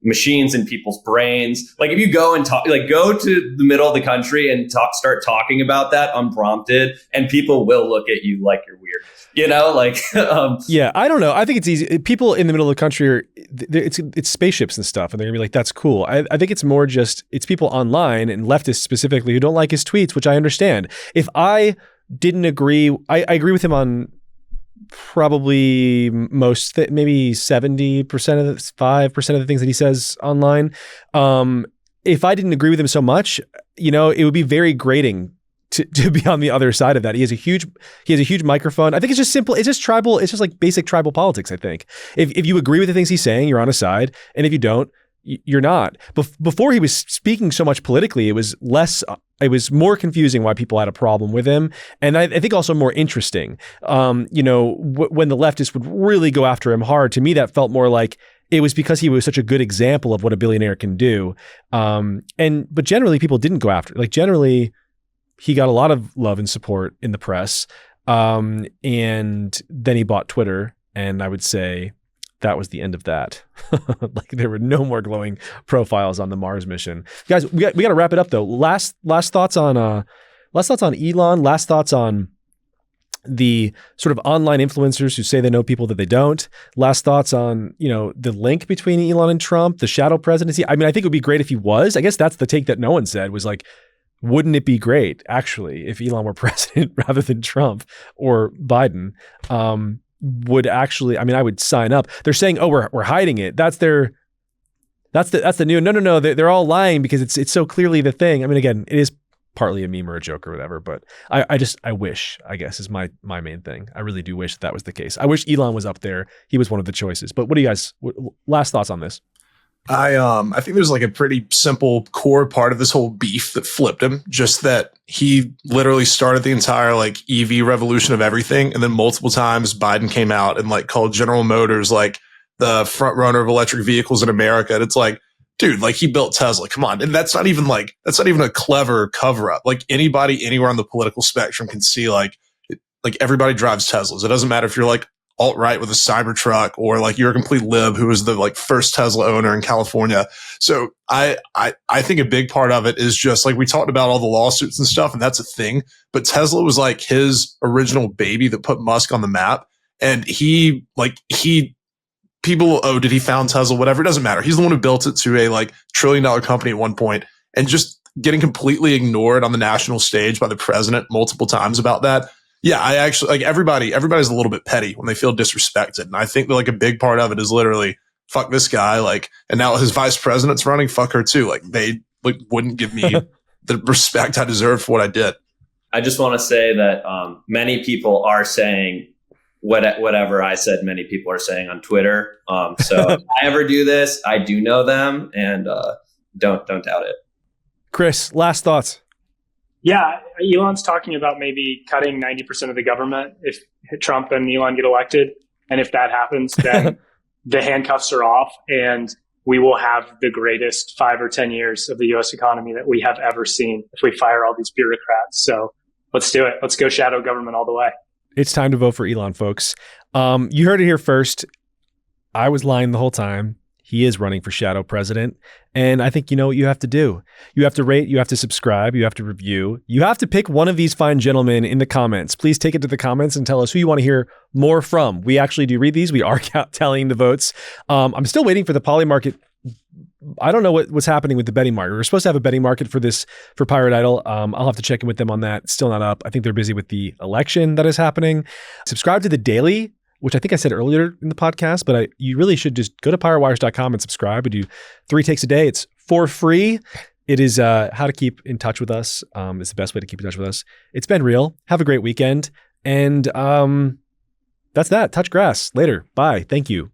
machines in people's brains. Like, if you go and go to the middle of the country and start talking about that unprompted, and people will look at you like you're weird, yeah, I don't know. I think it's easy. People in the middle of the country it's spaceships and stuff, and they're gonna be like, that's cool. I think it's more just, it's people online and leftists specifically who don't like his tweets, which I understand. If I didn't agree, I agree with him on probably maybe 70% of 5% of the things that he says online. If I didn't agree with him so much, it would be very grating to be on the other side of that. He has a huge microphone. I think it's just simple. It's just tribal. It's just like basic tribal politics. I think if you agree with the things he's saying, you're on a side. And if you don't, you're not. Before he was speaking so much politically, it was more confusing why people had a problem with him. And I think also more interesting. When the leftists would really go after him hard, to me, that felt more like it was because he was such a good example of what a billionaire can do. But generally people didn't go after, generally he got a lot of love and support in the press. And then he bought Twitter, and I would say that was the end of that. There were no more glowing profiles on the Mars mission. Guys, we got to wrap it up though. Last thoughts on Elon. Last thoughts on the sort of online influencers who say they know people that they don't. Last thoughts on the link between Elon and Trump, the shadow presidency. I think it would be great if he was. I guess that's the take that no one said, was like, wouldn't it be great actually if Elon were president rather than Trump or Biden? would actually, I mean, I would sign up. They're saying, oh, we're hiding it. That's the new, no. They're all lying because it's so clearly the thing. I mean, again, it is partly a meme or a joke or whatever, but I wish, I guess, is my main thing. I really do wish that was the case. I wish Elon was up there. He was one of the choices. But what do you guys, last thoughts on this? I think there's like a pretty simple core part of this whole beef that flipped him, just that he literally started the entire like EV revolution of everything. And then multiple times Biden came out and like called General Motors like the front runner of electric vehicles in America. And it's like, dude, like he built Tesla. Come on. And that's not even a clever cover up. Like anybody anywhere on the political spectrum can see like everybody drives Teslas. It doesn't matter if you're like alt-right with a Cybertruck or like you're a complete lib who was the like first Tesla owner in California. So I think a big part of it is just like we talked about all the lawsuits and stuff, and that's a thing. But Tesla was like his original baby that put Musk on the map. And people, oh, did he found Tesla? Whatever. It doesn't matter. He's the one who built it to a like $1 trillion company at one point, and just getting completely ignored on the national stage by the president multiple times about that. Yeah, I actually like everybody's a little bit petty when they feel disrespected. And I think that like a big part of it is literally fuck this guy. Like, and now his vice president's running, fuck her too. Like they like wouldn't give me the respect I deserve for what I did. I just want to say that many people are saying whatever I said, many people are saying on Twitter. So if I ever do this, I do know them, and don't doubt it. Chris, last thoughts. Yeah, Elon's talking about maybe cutting 90% of the government if Trump and Elon get elected. And if that happens, then the handcuffs are off and we will have the greatest 5 or 10 years of the U.S. economy that we have ever seen if we fire all these bureaucrats. So let's do it. Let's go shadow government all the way. It's time to vote for Elon, folks. You heard it here first. I was lying the whole time. He is running for shadow president. And I think you know what you have to do. You have to rate, you have to subscribe, you have to review. You have to pick one of these fine gentlemen in the comments. Please take it to the comments and tell us who you want to hear more from. We actually do read these. We are tallying the votes. I'm still waiting for the Polymarket. I don't know what's happening with the betting market. We're supposed to have a betting market for Pirate Idol. I'll have to check in with them on that. It's still not up. I think they're busy with the election that is happening. Subscribe to the Daily, which I think I said earlier in the podcast, but you really should just go to piratewires.com and subscribe. We do 3 takes a day. It's for free. It is how to keep in touch with us. It's the best way to keep in touch with us. It's been real. Have a great weekend. And that's that. Touch grass. Later. Bye. Thank you.